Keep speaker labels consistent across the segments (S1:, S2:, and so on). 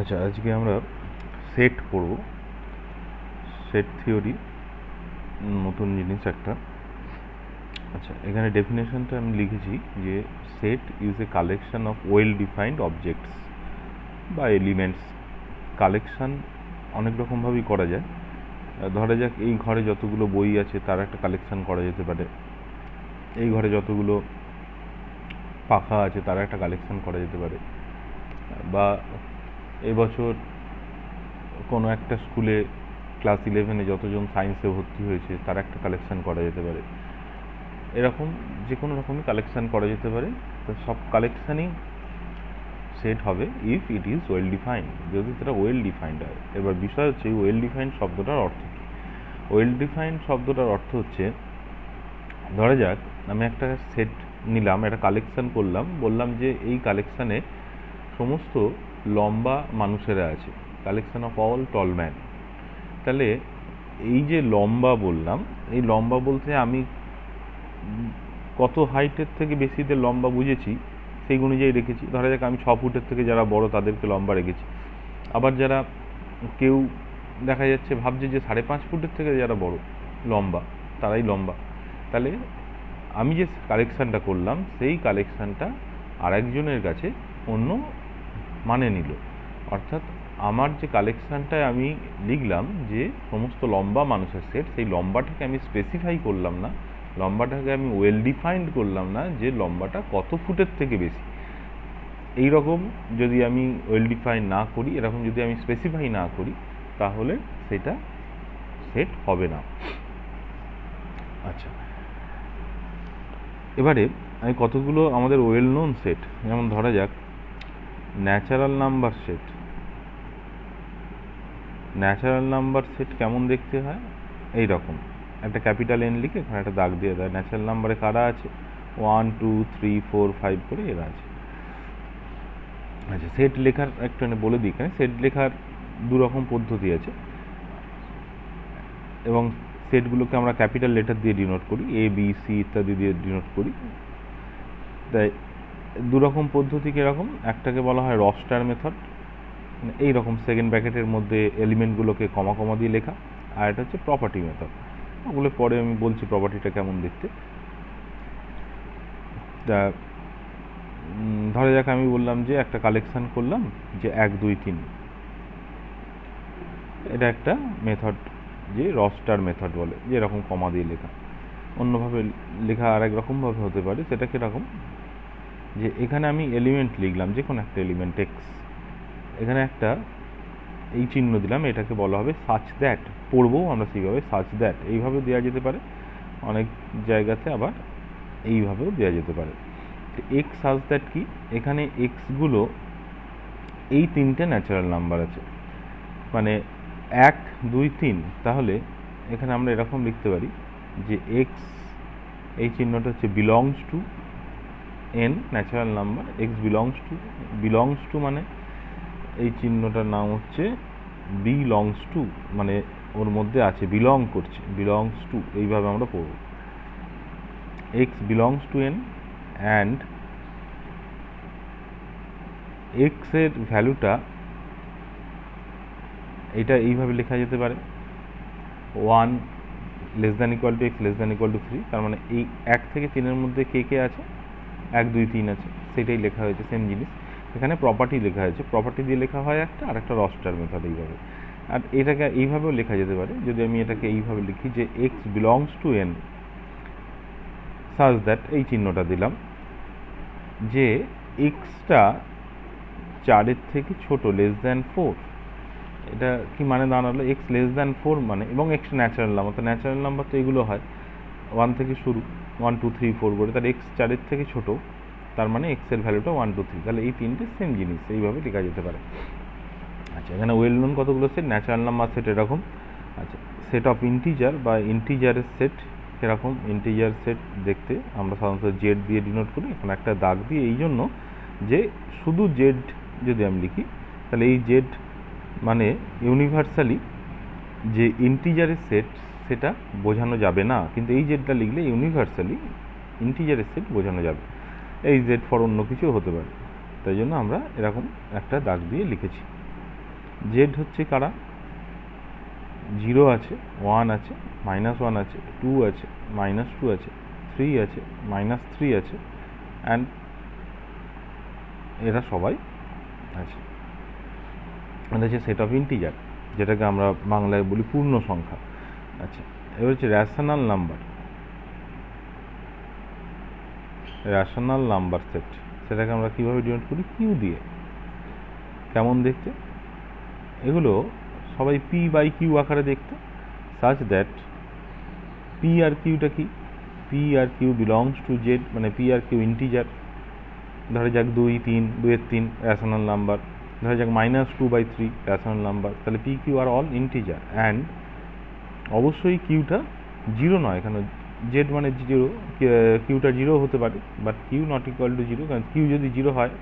S1: আচ্ছা, আজকে আমরা সেট পড়ব। সেট থিওরি নতুন জিনিস একটা। আচ্ছা, এখানে ডেফিনেশনটা আমি লিখেছি যে set is a collection of well defined objects বা এলিমেন্টস। কালেকশান অনেক রকমভাবেই করা যায়। ধরা যাক এই ঘরে যতগুলো বই আছে তার একটা কালেকশান করা যেতে পারে, এই ঘরে যতগুলো পাখা আছে তার একটা কালেকশান করা যেতে পারে, বা এবছর কোনো একটা স্কুলে ক্লাস 11-এ যতজন সায়েন্সে ভর্তি হয়েছে তার একটা কালেকশান করা যেতে পারে। এরকম যে কোনো রকমই কালেকশান করা যেতে পারে। তো সব কালেকশানই সেট হবে if it is well defined, যদি সেটা ওয়েল ডিফাইন্ড হয়। এবার বিষয় হচ্ছে এই ওয়েল ডিফাইন্ড শব্দটার অর্থ কী। ওয়েল ডিফাইন্ড শব্দটার অর্থ হচ্ছে, ধরা যাক আমি একটা সেট নিলাম, একটা কালেকশান করলাম, বললাম যে এই কালেকশানে সমস্ত লম্বা মানুষেরা আছে, collection of all tall man. তাহলে এই যে লম্বা বললাম, এই লম্বা বলতে আমি কত হাইটের থেকে বেশিদের লম্বা বুঝেছি সেই অনুযায়ী রেখেছি। ধরা যাক আমি 6 ফুটের থেকে যারা বড় তাদেরকে লম্বা রেখেছি। আবার যারা কেউ দেখা যাচ্ছে ভাবছে যে 5.5 ফুটের থেকে যারা বড় লম্বা তারাই লম্বা। তাহলে আমি যে কালেকশানটা করলাম সেই কালেকশানটা আরেকজনের কাছে অন্য মানে নিল। অর্থাৎ আমার যে কালেকশানটায় আমি লিখলাম যে সমস্ত লম্বা মানুষের সেট, সেই লম্বাটাকে আমি স্পেসিফাই করলাম না, লম্বাটাকে আমি ওয়েল ডিফাইন্ড করলাম না যে লম্বাটা কত ফুটের থেকে বেশি। এই রকম যদি আমি ওয়েল ডিফাইন না করি, এরকম যদি আমি স্পেসিফাই না করি, তাহলে সেটা সেট হবে না। আচ্ছা, এবারে আমি কতগুলো আমাদের ওয়েল নোন সেট, যেমন ধরা যাক natural number set. Natural number set কেমন দেখতে হয়? এই রকম একটা ক্যাপিটাল এন লিখে এখানে একটা দাগ দিয়ে দেয়। ন্যাচারাল নাম্বারে কারা আছে? 1 2 3 4 5 করে এরা আছে। আচ্ছা, সেট লেখার একটু বলে দিই, এখানে সেট লেখার দু রকম পদ্ধতি আছে, এবং সেটগুলোকে আমরা ক্যাপিটাল লেটার দিয়ে ডিনোট করি, এ বি সি ইত্যাদি দিয়ে ডিনোট করি। তাই দু রকম পদ্ধতি কীরকম, একটাকে বলা হয় রস্টার মেথড, এই রকম সেকেন্ড ব্র্যাকেটের মধ্যে এলিমেন্টগুলোকে কমা কমা দিয়ে লেখা, আর এটা হচ্ছে প্রপার্টি মেথড। ওগুলো পরে আমি বলছি প্রপার্টিটা কেমন দেখতে। তা ধরা যাক আমি বললাম যে একটা কালেকশান করলাম যে 1 2 3, এটা একটা মেথড যে রস্টার মেথড বলে, যে এরকম কমা দিয়ে লেখা। অন্যভাবে লেখা আর এক রকমভাবে হতে পারে, সেটা কীরকম, যে এখানে আমি এলিমেন্ট লিখলাম, যে কোনো একটা এলিমেন্ট এক্স, এখানে একটা এই চিহ্ন দিলাম, এটাকে বলা হবে সাচ দ্যাট। পড়বো আমরা সেইভাবে, সাচ দ্যাট এইভাবে দেওয়া যেতে পারে, অনেক জায়গাতে আবার এইভাবেও দেওয়া যেতে পারে। এক্স সাচ দ্যাট কি, এখানে এক্সগুলো এই 3টে ন্যাচারাল নাম্বার আছে, মানে 1 2 3। তাহলে এখানে আমরা এরকম লিখতে পারি যে এক্স, এই চিহ্নটা হচ্ছে belongs to N natural number, x belongs two মানে এই চিহ্নটার নাম হচ্ছে বিলংস টু, মানে ওর মধ্যে আছে, বিলং করছে, বিলংস টু, এইভাবে আমরা পড়ব। X belongs two N and এক্সের ভ্যালুটা, এটা এইভাবে লেখা যেতে পারে 1 less than equal two x less than equal two 3। তার মানে এই 1 থেকে 3-এর মধ্যে কে কে আছে? 1 2 3 আছে, সেটাই লেখা হয়েছে। সেম জিনিস এখানে প্রপার্টি লেখা হয়েছে, প্রপার্টি দিয়ে লেখা হয় একটা, আর একটা রস্টার মেথড এইভাবে। আর এটাকে এইভাবেও লেখা যেতে পারে, যদি আমি এটাকে এইভাবে লিখি যে X belongs two N such that, এই চিহ্নটা দিলাম যে এক্সটা 4-এর থেকে ছোট, লেস দ্যান 4। এটা কি মানে দাঁড়ালো? এক্স লেস দ্যান 4 মানে, এবং এক্স ন্যাচারাল নাম্বার, তো ন্যাচারাল নাম্বার তো এগুলো হয় 1 থেকে শুরু, 1 2 3 4 করে, তাহলে এক্স 4-এর থেকে ছোট, তার মানে এক্সের ভ্যালুটা 1 2 3। তাহলে এই তিনটে সেম জিনিস, এইভাবে লেখা যেতে পারে। আচ্ছা, এখানে ওয়েল নোন কতগুলো সেট? ন্যাচারাল নাম্বার সেট এরকম। আচ্ছা, সেট অফ ইন্টিজার বা ইন্টিজারের সেট এরকম। ইন্টিজার সেট দেখতে আমরা সাধারণত জেড দিয়ে ডিনোট করি, এখানে একটা দাগ দিয়ে, এই জন্য যে শুধু জেড যদি আমি লিখি তাহলে এই জেড মানে ইউনিভার্সালি যে ইন্টিজারের সেট সেটা বোঝানো যাবে না, কিন্তু এই জেডটা লিখলে ইউনিভার্সালি ইন্টিজারের সেট বোঝানো যাবে। এই জেড ফর অন্য কিছু হতে পারে। তাই জন্য আমরা এরকম একটা দাগ দিয়ে লিখেছি। জেড হচ্ছে কারা, 0 আছে, 1 আছে, -1 আছে, 2 আছে, -2 আছে, 3 আছে, -3 আছে, অ্যান্ড এরা সবাই আছে। এটা হচ্ছে সেট অফ ইন্টিজার, যেটাকে আমরা বাংলায় বলি পূর্ণ সংখ্যা। আচ্ছা, এবার হচ্ছে rational number. Rational number set, সেটাকে আমরা কীভাবে ডিনোট করি? কিউ দিয়ে। কেমন দেখতে? এগুলো সবাই পি বাই কিউ আকারে দেখতে, সাচ দ্যাট পি আর কিউটা কি, পি আর কিউ বিলংস টু জেড, মানে পি আর কিউ ইন্টিজার। ধরা যাক 2, 3, 2-3 রেশনাল নাম্বার, ধরা যাক -2/3 রেশনাল নাম্বার, তাহলে পি কিউ আর অল ইন্টিজার। অ্যান্ড অবশ্যই কিউটা 0 নয়, এখানে জেড মানে 0, কিউটা 0 হতে পারে, but q not equal to 0, কারণ কিউ যদি 0 হয়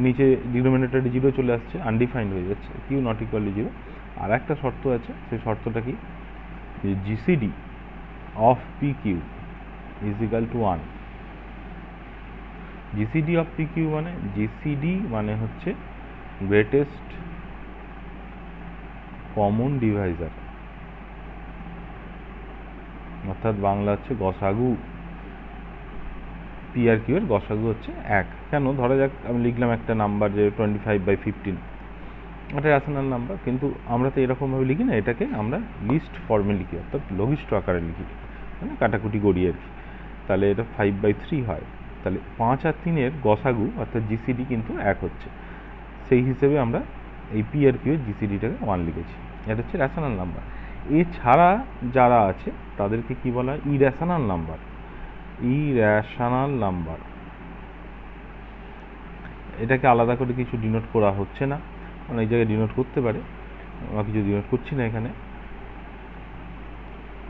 S1: নিচে ডিনোমিনেটরে 0 চলে আসছে, আনডিফাইন্ড হয়ে যাচ্ছে, কিউ নট ইকুয়াল টু 0। আর একটা শর্ত আছে, সেই শর্তটা কি? GCD of p q is equal to 1। GCD of p q মানে, জিসিডি মানে হচ্ছে গ্রেটেস্ট কমন ডিভাইজার, অর্থাৎ বাংলা হচ্ছে গসাগু। পি আর কিউ এর গসাগু হচ্ছে 1। কেন? ধরা যাক আমি লিখলাম একটা নাম্বার যে 25/15, এটা রেশনাল নাম্বার, কিন্তু আমরা তো এরকমভাবে লিখি না, এটাকে আমরা লিস্ট ফর্মে লিখি, অর্থাৎ লঘিষ্ঠ আকারে লিখি, মানে কাটাকুটি করি আর কি। তাহলে এটা 5/3 হয়, তাহলে 5 আর 3-এর গসাগু অর্থাৎ জিসিডি কিন্তু 1 হচ্ছে। সেই হিসেবে আমরা এই পি আর কিউ এর জিসিডিটাকে 1 লিখেছি। এটা হচ্ছে রেশনাল নাম্বার। এছাড়া যারা আছে তাদেরকে কি বলা হয়? Irrational number. ইরেশনাল নাম্বার, এটাকে আলাদা করে কিছু ডিনোট করা হচ্ছে না, অনেক জায়গায় ডিনোট করতে পারে, আমরা কিছু ডিনোট করছি না এখানে।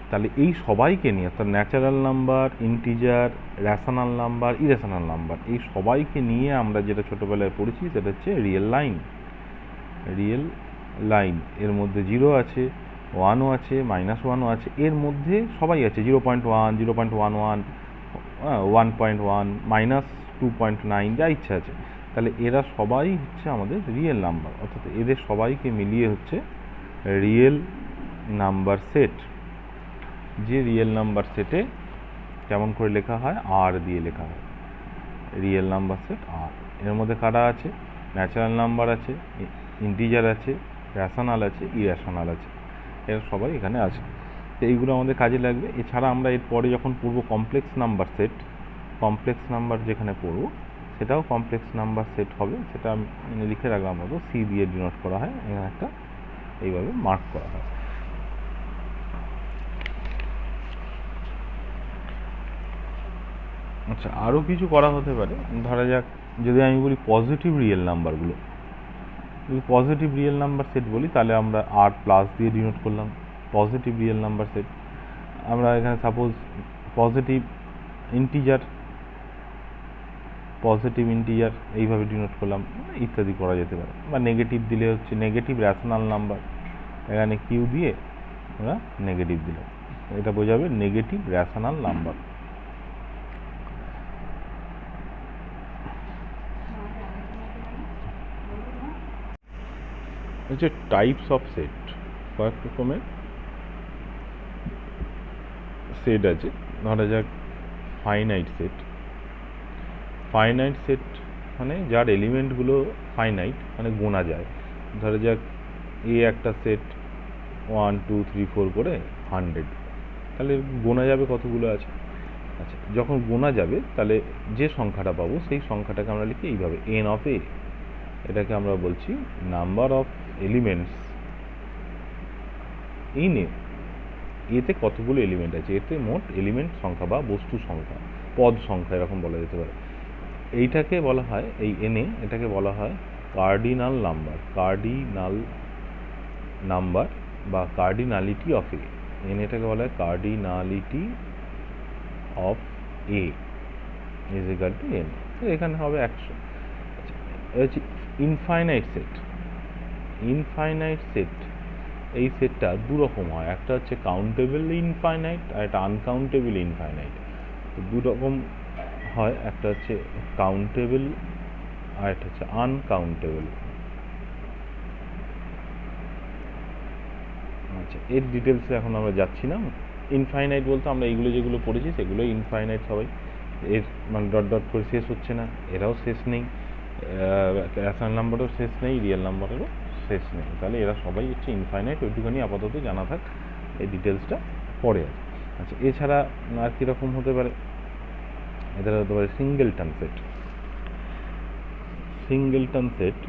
S1: তাহলে এই সবাইকে নিয়ে, অর্থাৎ natural number, integer, rational number, irrational number, এই সবাইকে নিয়ে আমরা যেটা ছোটোবেলায় পড়েছি সেটা হচ্ছে রিয়েল লাইন। রিয়েল লাইন, এর মধ্যে 0 আছে, 1ও আছে, -1ও আছে, এর মধ্যে সবাই আছে, 0.1, 0.11, 1.1, -2.9, যা ইচ্ছা আছে। তাহলে এরা সবাই হচ্ছে আমাদের রিয়েল নাম্বার, অর্থাৎ এদের সবাইকে মিলিয়ে হচ্ছে রিয়েল নাম্বার সেট। যে রিয়েল নাম্বার সেটে কেমন করে লেখা হয়? আর দিয়ে লেখা হয়, রিয়েল নাম্বার সেট আর। এর মধ্যে কারা আছে? ন্যাচারাল নাম্বার আছে, ইন্টিজার আছে, রেশনাল আছে, ইরেশনাল আছে, এরা সবাই এখানে আছে। তো এইগুলো আমাদের কাজে লাগবে। এছাড়া আমরা এরপরে যখন পড়বো complex number set, complex number যেখানে পড়বো সেটাও কমপ্লেক্স নাম্বার সেট হবে, সেটা আমি লিখে রাখলাম মতো সি দিয়ে ডিনোট করা হয়, এখানে একটা এইভাবে মার্ক করা হয়। আচ্ছা, আরও কিছু করা হতে পারে। ধরা যাক যদি আমি বলি পজিটিভ রিয়েল নাম্বারগুলো, যদি পজিটিভ রিয়েল নাম্বার সেট বলি, তাহলে আমরা আর প্লাস দিয়ে ডিনোট করলাম পজিটিভ রিয়েল নাম্বার সেট। আমরা এখানে suppose positive integer, positive integer এইভাবে ডিনোট করলাম, ইত্যাদি করা যেতে পারে। বা নেগেটিভ দিলে হচ্ছে নেগেটিভ রেশনাল নাম্বার, এখানে কিউ দিয়ে আমরা নেগেটিভ দিলাম, এটা বোঝাবে নেগেটিভ রেশনাল নাম্বার। হচ্ছে টাইপস অফ সেট, কয়েক রকমের সেট আছে। ধরা যাক ফাইনাইট সেট। ফাইনাইট সেট মানে যার এলিমেন্টগুলো ফাইনাইট, মানে গোনা যায়। ধরা যাক এ একটা সেট 1, 2, 3, 4 করে 100, তাহলে গোনা যাবে কতগুলো আছে। আচ্ছা, যখন গোনা যাবে তাহলে যে সংখ্যাটা পাবো সেই সংখ্যাটাকে আমরা লিখি এইভাবে, এন অফ এ। এটাকে আমরা বলছি নাম্বার অফ এলিমেন্টস ইন এ। এতে কতগুলো এলিমেন্ট আছে, এতে মোট এলিমেন্ট সংখ্যা বা বস্তু সংখ্যা, পদ সংখ্যা এরকম বলা যেতে পারে। এইটাকে বলা হয়, এই এনে এটাকে বলা হয় কার্ডিনাল নাম্বার। কার্ডিনাল নাম্বার বা কার্ডিনালিটি অফ এ, এন এটাকে বলা হয় cardinality of A is equal to N. এখানে হবে 100। আচ্ছা, হচ্ছে ইনফাইনাইট সেট। ইনফাইনাইট সেট, এই সেটটা দুরকম হয়, একটা হচ্ছে কাউন্টেবল ইনফাইনাইট আর একটা আনকাউন্টেবল ইনফাইনাইট। তো দুরকম হয়, একটা হচ্ছে কাউন্টেবল আর একটা হচ্ছে আনকাউন্টেবল। আচ্ছা, এর ডিটেলসে এখন আমরা যাচ্ছি না। ইনফাইনাইট বলতে আমরা এইগুলো যেগুলো পড়েছি সেগুলো ইনফাইনাইট সবাই, এর মানে ডট ডট করে শেষ হচ্ছে না, এরাও শেষ নেই, রেশনাল নাম্বারও শেষ নেই, রিয়েল নাম্বারেরও শেষ নেই, তাহলে এরা সবাই হচ্ছে ইনফাইনাইট। ওইটুখানি আপাতত জানা থাক, এই ডিটেলসটা পরে আছে। আচ্ছা, এছাড়া আর কীরকম হতে পারে? এদের হতে পারে singleton set. Singleton set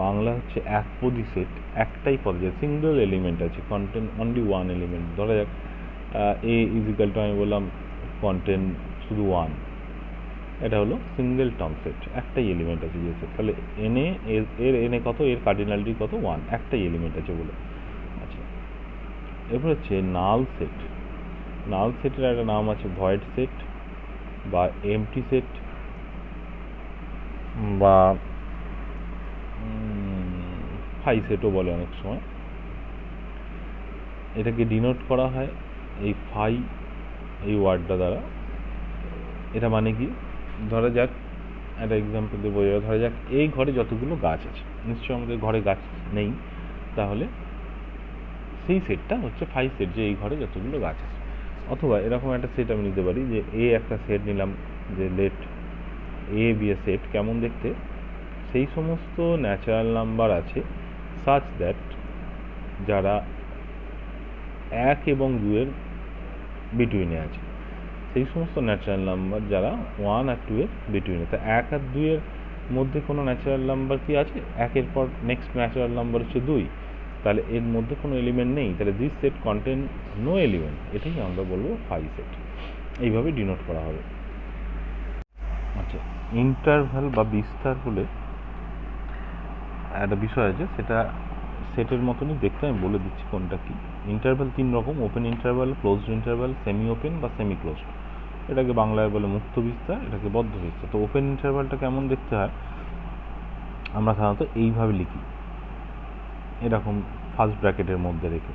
S1: Bangla হচ্ছে একপদী সেট, একটাই পদ, যে সিঙ্গেল এলিমেন্ট আছে, কন্টেন্ট অনলি ওয়ান এলিমেন্ট। ধরা যাক এ ইজিক্যাল টু আমি বললাম কন্টেন্ট শুধু ওয়ান, এটা হলো সিঙ্গেলটন সেট, একটাই এলিমেন্ট আছে যে সেট। তাহলে এনে এর এনে কত, এর কার্ডিনালিটি কত, ওয়ান, একটাই এলিমেন্ট আছে বলে। আচ্ছা, এরপর হচ্ছে নাল সেট। নাল সেটের একটা নাম আছে ভয়েড সেট বা এমটি সেট বা ফাই সেটও বলে অনেক সময়। এটাকে ডিনোট করা হয় এই ফাই এই ওয়ার্ডটা দ্বারা। এটা মানে কি, ধরা যাক একটা এক্সাম্পল দিয়ে বোঝা, ধরা যাক এই ঘরে যতগুলো গাছ আছে, নিশ্চয়ই আমাদের ঘরে গাছ নেই, তাহলে সেই সেটটা হচ্ছে ফাই সেট, যে এই ঘরে যতগুলো গাছ আছে। অথবা এরকম একটা সেট আমি নিতে পারি, যে এ একটা সেট নিলাম, যে let A B A set, কেমন দেখতে, সেই সমস্ত ন্যাচারাল নাম্বার আছে সাচ দ্যাট, যারা 1 এবং 2 এর বিটুইনে আছে, সেই সমস্ত ন্যাচারাল নাম্বার যারা 1 আর 2 এর বিটুইনে। তা 1 আর 2 এর মধ্যে কোনো ন্যাচারাল নাম্বার কি আছে? 1 এর পর নেক্সট ন্যাচারাল নাম্বার হচ্ছে 2, তাহলে এর মধ্যে কোনো এলিমেন্ট নেই, তাহলে this set contain no element, এটাই আমরা বলবো ফাই সেট। এইভাবে ডিনোট করা হবে। আচ্ছা, ইন্টারভ্যাল বা বিস্তার হলে একটা বিষয় আছে, সেটা সেটের মতনই দেখতে, আমি বলে দিচ্ছি কোনটা কি। ইন্টারভ্যাল 3 রকম: open interval, closed interval, semi open বা সেমি ক্লোজড। এটাকে বাংলায় বলে মুক্ত বিস্তার, এটাকে বদ্ধ বিস্তার। তো ওপেন ইন্টারভ্যালটা কেমন দেখতে হয়, আমরা সাধারণত এইভাবে লিখি, এরকম ফার্স্ট ব্র্যাকেটের মধ্যে রেখে।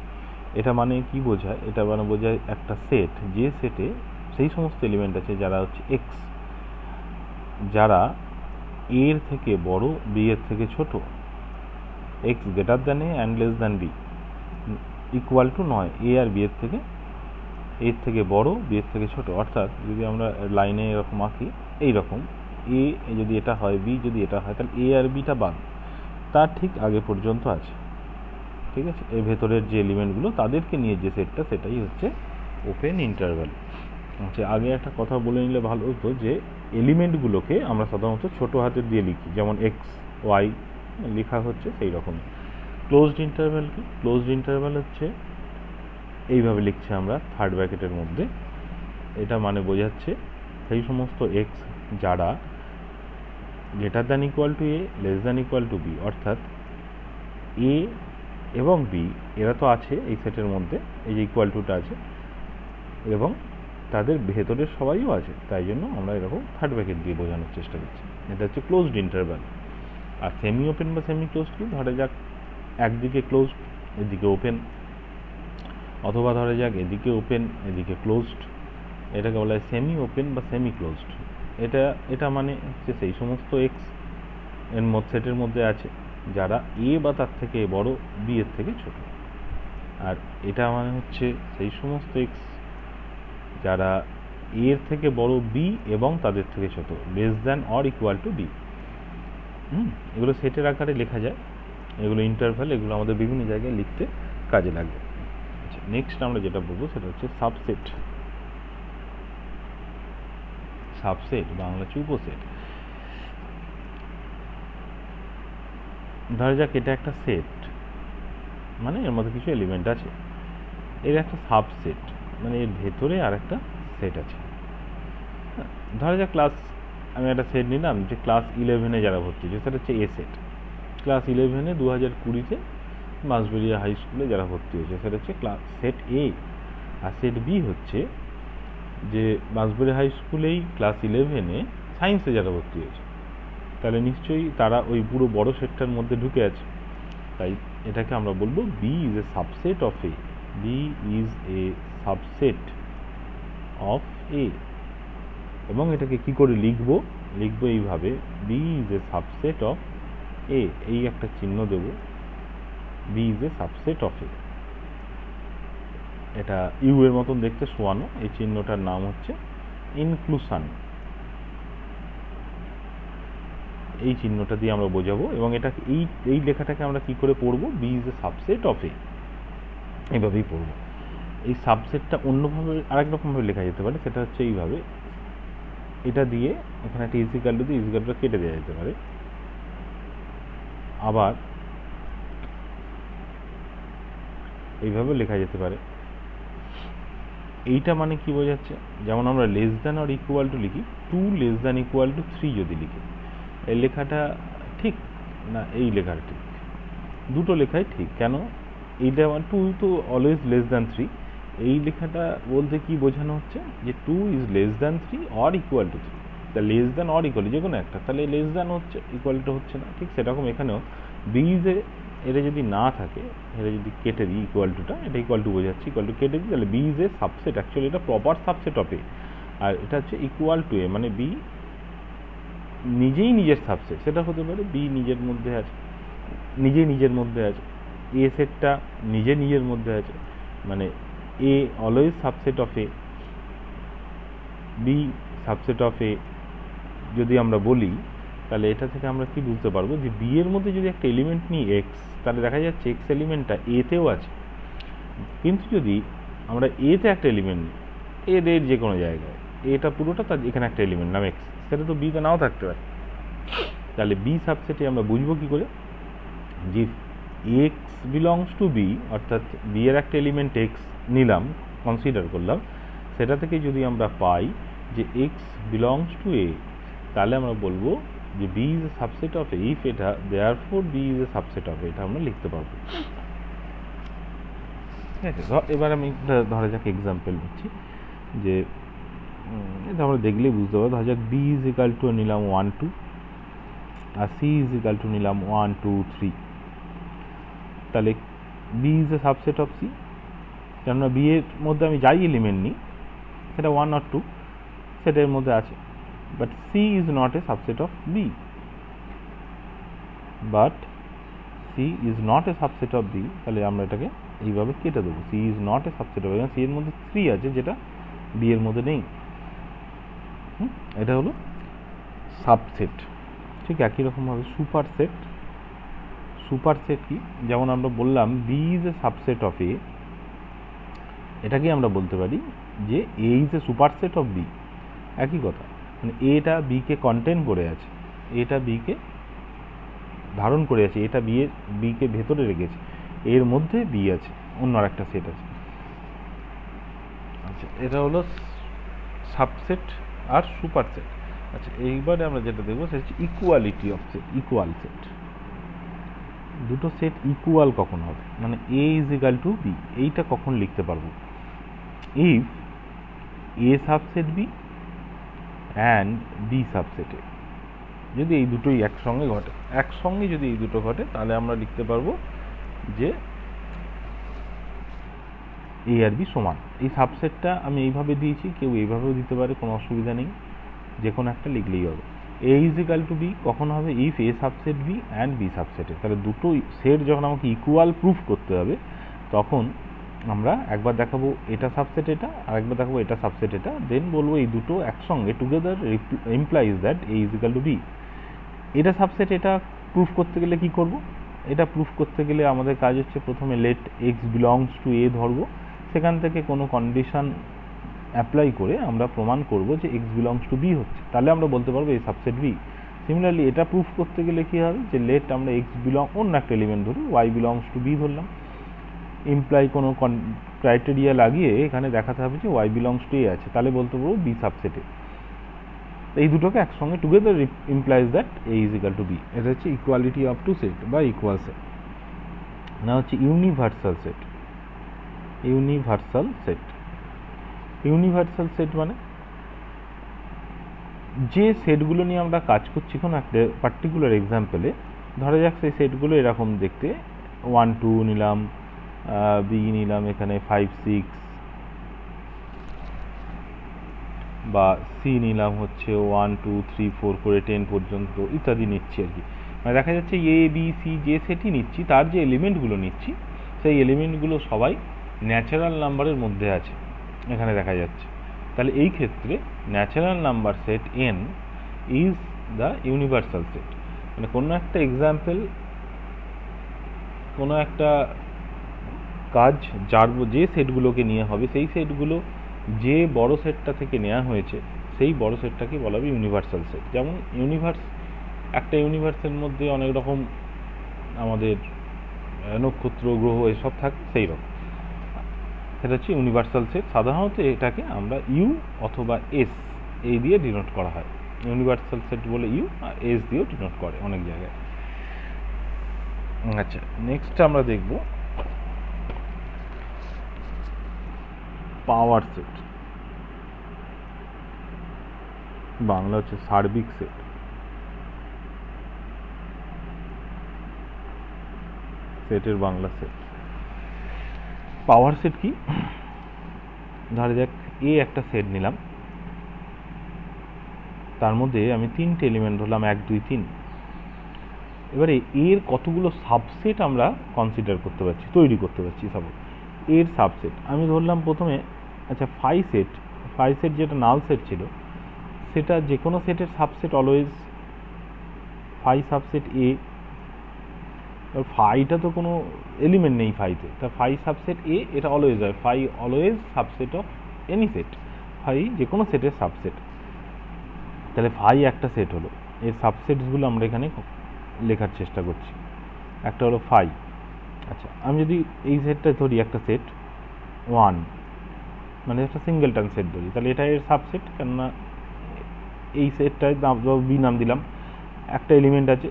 S1: এটা মানে কি বোঝায়? এটা মানে বোঝায় একটা সেট, যে সেটে সেই সমস্ত এলিমেন্ট আছে যারা হচ্ছে এক্স, যারা এর থেকে বড়, বি এর থেকে ছোট, x greater than a and less than b, equal to নয়, এ আর বি এর থেকে বড়, বি এর থেকে ছোট। অর্থাৎ যদি আমরা লাইনে এরকম আঁকি, এইরকম এ যদি এটা হয়, বি যদি এটা হয়, তাহলে এ আর বিটা বাদ, তার ঠিক আগে পর্যন্ত আছে, ঠিক আছে? এর ভেতরের যে এলিমেন্টগুলো তাদেরকে নিয়ে যে সেটটা, সেটাই হচ্ছে ওপেন ইন্টারভ্যাল। আচ্ছা, আগে একটা কথা বলে নিলে ভালো হতো, যে এলিমেন্টগুলোকে আমরা সাধারণত ছোটো হাতের দিয়ে লিখি, যেমন এক্স ওয়াই লেখা হচ্ছে সেই রকমই। ক্লোজড ইন্টারভ্যাল কি? ক্লোজড ইন্টারভ্যাল হচ্ছে এইভাবে লিখছি আমরা থার্ড ব্র্যাকেটের মধ্যে। এটা মানে বোঝাচ্ছে সেই সমস্ত এক্স যারা greater than equal to a, less than equal to b, অর্থাৎ এ এবং বি এরা তো আছে এই সেটের মধ্যে, এই যে ইকুয়াল টুটা আছে, এবং তাদের ভেতরের সবাইও আছে, তাই জন্য আমরা এরকম থার্ড ব্র্যাকেট দিয়ে বোঝানোর চেষ্টা করছি। এটা হচ্ছে ক্লোজড ইন্টারভ্যাল। আর সেমি ওপেন বা সেমি ক্লোজড কি? ধরা যাক একদিকে ক্লোজড, এদিকে ওপেন, অথবা ধরা যাক এদিকে ওপেন, এদিকে ক্লোজড, এটাকে বলা হয় সেমি ওপেন বা সেমি ক্লোজড। এটা মানে হচ্ছে সেই সমস্ত এক্স এর সেটের মধ্যে আছে যারা এ বা তার থেকে বড়, বি এর থেকে ছোট। আর এটা মানে হচ্ছে সেই সমস্ত এক্স যারা এর থেকে বড়, বি এবং তাদের থেকে ছোট, less than or equal to b. এগুলো সেটের আকারে লেখা যায়, এগুলো ইন্টারভ্যাল, এগুলো আমাদের বিভিন্ন জায়গায় লিখতে কাজে লাগবে। আচ্ছা, নেক্সট আমরা যেটা বলবো সেটা হচ্ছে সাবসেট। সাবসেট বাংলা হচ্ছে উপসেট। ধরা যাক এটা একটা সেট, মানে এর মধ্যে কিছু এলিমেন্ট আছে, এর একটা সাবসেট, মানে এর ভেতরে আর একটা সেট আছে। ধরা যাক আমি একটা সেট নিলাম, যে ক্লাস 11-এ যারা ভর্তি হচ্ছে, সেটা হচ্ছে এ সেট। ক্লাস 11-এ 2020-তে বাঁশবেড়িয়া হাই স্কুলে যারা ভর্তি হয়েছে, সেটা হচ্ছে সেট এ। আর সেট বি হচ্ছে যে বাঁশবেড়িয়া হাই স্কুলেই ক্লাস 11-এ সায়েন্সে যারা ভর্তি হয়েছে, তাহলে নিশ্চয়ই তারা ওই পুরো বড় সেটটার মধ্যে ঢুকে আছে। তাই এটাকে আমরা বলবো B is a subset of A. B is a subset of A. এবং এটাকে কি করে লিখবো? লিখবো এইভাবে, B is a subset of A, এই একটা চিহ্ন দেব, B is a subset of A. এটা ইউ এর মতন দেখতে শোয়ানো, এই চিহ্নটার নাম হচ্ছে ইনক্লুশন। এই চিহ্নটা দিয়ে আমরা বোঝাবো, এবং এটা এই লেখাটাকে আমরা কি করে পড়বো, B is a subset of A, এইভাবেই পড়বো। এই সাবসেটটা অন্যভাবে আরেক রকমভাবে লেখা যেতে পারে, সেটা হচ্ছে এইভাবে, এটা দিয়ে এখানে একটা ইজিক্যাল টু দিয়ে ইজিক্যাল টু কেটে দেওয়া যেতে পারে। আবার এইভাবে লেখা যেতে পারে। এইটা মানে কি বোঝাচ্ছে, যেমন আমরা less than or equal two লিখি, 2 লেস দ্যান ইকুয়াল টু 3 যদি লিখি, এই লেখাটা ঠিক না এই লেখাটা ঠিক? দুটো লেখাই ঠিক। কেন? এইটা 2 তো অলওয়েজ লেস দ্যান 3, এই লেখাটা বলতে কি বোঝানো হচ্ছে যে 2 is less than 3 or equal two 3। তা লেস দ্যান অর ইকুয়াল যে কোনো একটা, তাহলে লেস দ্যান হচ্ছে, ইকুয়াল টু হচ্ছে না। ঠিক সেরকম এখানেও বি ইজে এটা যদি না থাকে, এটা যদি কেটে দিই ইকুয়াল টুটা, এটা ইকুয়াল টু বোঝাচ্ছি, ইকুয়াল টু কেটে দিই, তাহলে B is a subset, actually এটা প্রপার সাবসেট অফ এ, আর এটা হচ্ছে ইকুয়াল টু এ, মানে বি নিজেই নিজের সাবসেট। সেটা হতে পারে বি নিজের মধ্যে আছে, নিজেই নিজের মধ্যে আছে, এ সেটটা নিজে নিজের মধ্যে আছে, মানে A always subset of A, B subset of A যদি আমরা বলি, তাহলে এটা থেকে আমরা কি বুঝতে পারবো যে বি এর মধ্যে যদি একটা এলিমেন্ট নিই এক্স, তাহলে দেখা যাচ্ছে এক্স এলিমেন্টটা এতেও আছে। কিন্তু যদি আমরা এতে একটা এলিমেন্ট নিই, এর যে কোনো জায়গায়, এটা পুরোটা তার এখানে একটা এলিমেন্ট নাম এক্স, সেটা তো বিতে নাও থাকতে পারে। তাহলে বি সাবসেটে আমরা বুঝবো কি করে যে এক্স বিলংস টু বি, অর্থাৎ বি এর একটা এলিমেন্ট এক্স নিলাম, কনসিডার করলাম, সেটা থেকে যদি আমরা পাই যে এক্স বিলংস টু এ, তাহলে আমরা বলবো যে B is a subset of A, if এটা therefore B is a subset of A, এটা আমরা লিখতে পারবো। ঠিক আছে, এবার আমি ধরা যাক এক্সাম্পল নিচ্ছি, যে এটা আমরা দেখলেই বুঝতে পারবো। ধরা যাক বি ইজ ইকাল টু নিলাম 1 2, আর সি ইজ ইকাল টু নিলাম 1 2 3। তাহলে B is a subset of C, কেননা বি এর মধ্যে আমি যাই এলিমেন্ট নিই, সেটা 1 or 2 সেটার মধ্যে আছে, but C is not a subset of B, but C is not a subset of B. তাহলে আমরা এটাকে এইভাবে কেটে দেবো, C is not a subset of B, C এর মধ্যে 3 আছে যেটা বি এর মধ্যে নেই। এটা হলো সাবসেট। ঠিক একই রকমভাবে সুপার সেট, সুপার সেট কি, যেমন আমরা বললাম B is a subset of A, এটাকে আমরা বলতে পারি যে A is a superset of B. একই কথা, মানে এটা বিকে কন্টেন করে আছে, এটা বিকে ধারণ করে আছে, এটা বিকে ভেতরে রেখেছে, এর মধ্যে বি আছে, অন্য আর একটা সেট আছে। আচ্ছা, এটা হলো সাবসেট আর সুপার সেট। আচ্ছা, এইবারে আমরা যেটা দেখবো সেটা হচ্ছে equality of set, equal set. দুটো সেট ইকুয়াল কখন হবে, মানে A is equal to B, এইটা কখন লিখতে পারবো, if A subset B and B subset A, যদি এই দুটোই একসঙ্গে ঘটে, একসঙ্গে যদি এই দুটো ঘটে, তাহলে আমরা লিখতে পারবো যে এ আর বি সমান। এই সাবসেটটা আমি এইভাবে দিয়েছি, কেউ এইভাবেও দিতে পারে, কোনো অসুবিধা নেই, যে কোনো একটা লিখলেই হবে। A is equal to B কখন হবে, if A subset B and B সাবসেটে। তাহলে দুটো সেট যখন আমাকে ইকুয়াল প্রুফ করতে হবে, তখন আমরা একবার দেখাবো এটা সাবসেট এটা, আর একবার দেখাবো এটা সাবসেট এটা, দেন বলবো এই দুটো একসঙ্গে together implies that A is equal to B. এটা সাবসেট এটা প্রুফ করতে গেলে কি করব, এটা প্রুফ করতে গেলে আমাদের কাজ হচ্ছে প্রথমে লেট এক্স বিলংস টু এ ধরবো, সেখান থেকে কোনো কন্ডিশন অ্যাপ্লাই করে আমরা প্রমাণ করব যে এক্স বিলংস টু বি হচ্ছে, তাহলে আমরা বলতে পারবো এই সাবসেট বি। সিমিলারলি এটা প্রুফ করতে গেলে কী হবে, যে লেট আমরা এক্স অন্য একটা এলিমেন্ট ধরি, ওয়াই বিলংস টু বি ধরলাম, ইমপ্লাই কোনো ক্রাইটেরিয়া লাগিয়ে এখানে দেখাতে হবে যে ওয়াই বিলংস টু এ আছে, তাহলে বলতে পারবো বি সাবসেটে। এই দুটোকে একসঙ্গে together implies that A is equal to B. এটা হচ্ছে ইকুয়ালিটি অফ টু সেট বা ইকুয়াল সেট। না হচ্ছে universal set. Universal set, universal set মানে যে সেটগুলো নিয়ে আমরা কাজ করছি কোনো একটা পার্টিকুলার এক্সাম্পলে, ধরা যাক সেই সেটগুলো এরকম দেখতে, 1 2 নিলাম, বি নিলাম এখানে 5 6, বা সি নিলাম হচ্ছে 1 2 3 4 করে 10 পর্যন্ত ইত্যাদি নিচ্ছি আর কি। মানে দেখা যাচ্ছে এ বি সি যে সেটই নিচ্ছি তার যে এলিমেন্টগুলো নিচ্ছি সেই এলিমেন্টগুলো সবাই ন্যাচারাল নাম্বারের মধ্যে আছে, এখানে দেখা যাচ্ছে। তাহলে এই ক্ষেত্রে natural number set N is the universal set. মানে কোনো একটা এক্সাম্পল, কোনো একটা কাজ যার যে সেটগুলোকে নিয়ে হবে সেই সেটগুলো যে বড় সেটটা থেকে নেওয়া হয়েছে সেই বড় সেটটাকে বলা হবে ইউনিভার্সাল সেট। যেমন একটা ইউনিভার্সের মধ্যে অনেক রকম আমাদের নক্ষত্র গ্রহ এসব থাকে, সেই রকম সেটা হচ্ছে ইউনিভার্সাল সেট। সাধারণত এটাকে আমরা ইউ অথবা এস এই দিয়ে ডিনোট করা হয়। ইউনিভার্সাল সেট বলে ইউ, আর এস দিয়েও ডিনোট করে অনেক জায়গায়। আচ্ছা, নেক্সট আমরা দেখব পাওয়ার সেট, বাংলা হচ্ছে সার্বিক সেট। সেটের বাংলা সেট। পাওয়ার সেট কি? ধরা যাক এ একটা সেট নিলাম, তার মধ্যে আমি 3টে এলিমেন্ট ধরলাম 1 2 3। এবারে এর কতগুলো সাবসেট আমরা কনসিডার করতে পারছি, তৈরি করতে পারছি। সাপোজ এর সাবসেট আমি ধরলাম প্রথমে, আচ্ছা 5 সেট যেটা নাল সেট ছিল সেটা যে কোনো সেটের সাবসেট অলওয়েজ 5 সাবসেট এ। ফাইটা তো কোনো এলিমেন্ট নেই ফাইতে, তা 5 সাবসেট এ এটা অলওয়েজ হয়। Phi always subset of any set, phi যে কোনো সেটের সাবসেট। তাহলে ফাই একটা সেট হলো, এর সাবসেটসগুলো আমরা এখানে লেখার চেষ্টা করছি। একটা হলো ফাই। আচ্ছা, আমি যদি এই সেটটা ধরি একটা সেট 1, মানে একটা সিঙ্গেলটন সেট ধরি, তাহলে এটা এর সাবসেট। কেননা এই সেটটায় বি নাম দিলাম, একটা এলিমেন্ট আছে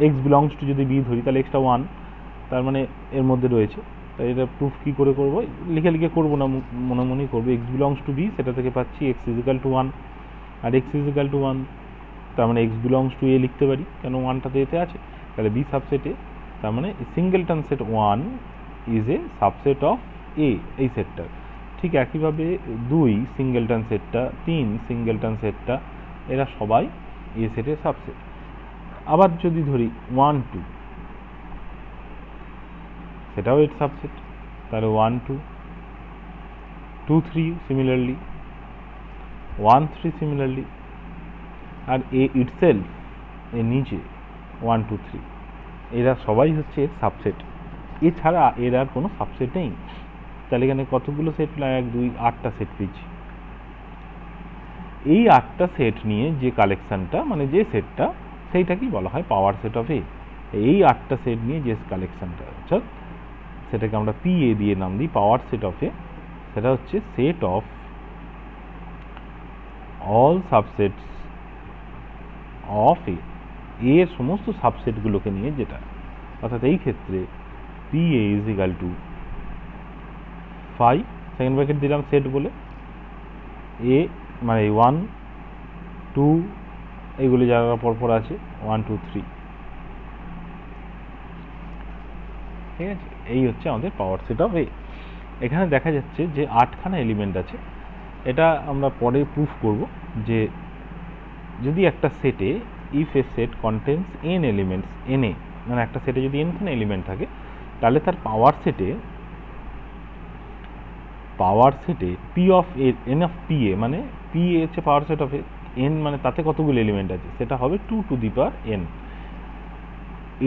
S1: এক্স বিলংস টু, যদি বি ধরি তাহলে এক্সটা 1, তার মানে এর মধ্যে রয়েছে। তাই এটা প্রুফ কী করে করবো, লিখে করবো না, মনে মনেই করবো। এক্স বিলংস টু বি, সেটা থেকে পাচ্ছি এক্স ইজিক্যাল টু 1, আর এক্স ইজিক্যাল টু 1, তার মানে এক্স বিলংস টু এ লিখতে পারি, কেন 1টা তো এতে আছে। তাহলে বি সাবসেটে, তার মানে singleton set 1 is a subset of A, এই সেটটার। ঠিক একইভাবে 2 সিঙ্গেলটন সেটটা, 3 সিঙ্গেলটন সেটটা, এরা সবাই এ সেটের সাবসেট। আবার যদি ধরি 1 2, সেটাও এর সাবসেট। তাহলে 1 2, 2 3 সিমিলারলি, 1 3 সিমিলারলি, আর এ ইটসেলফ এর নিচে 1 2 3, এরা সবাই হচ্ছে এর সাবসেট। এছাড়া এর আর কোনো সাবসেট নেই। তাহলে এখানে কতগুলো সেট? 1 2 8টা সেট পেয়েছি। এই 8টা সেট নিয়ে যে কালেকশনটা, মানে যে সেটটা, সেইটাকেই বলা হয় পাওয়ার সেট অফ এ। এই 8টা সেট নিয়ে যে কালেকশনটা, অর্থাৎ সেটাকে আমরা পি এ দিয়ে নাম দিই পাওয়ার সেট অফ এ। সেটা হচ্ছে set of all subsets of A, এর সমস্ত সাবসেটগুলোকে নিয়ে যেটা। অর্থাৎ এই ক্ষেত্রে P A is equal to 5, second bracket দিলাম সেট বলে, এ মানে 1 2 এইগুলি যারা পরপর আছে 1 2 3, ঠিক আছে। এই হচ্ছে আমাদের পাওয়ার সেট অফ এ। এখানে দেখা যাচ্ছে যে 8খানা এলিমেন্ট আছে। এটা আমরা পরে প্রুফ করব যে যদি একটা সেটে, if a set contains n elements, n A, মানে একটা সেটে যদি এনখানা এলিমেন্ট থাকে, তাহলে তার পাওয়ার সেটে P of A, N of P A, মানে পি এ হচ্ছে power set of A, N মানে তাতে কতগুলো এলিমেন্ট আছে, সেটা হবে 2 টু দি পাওয়ার এন।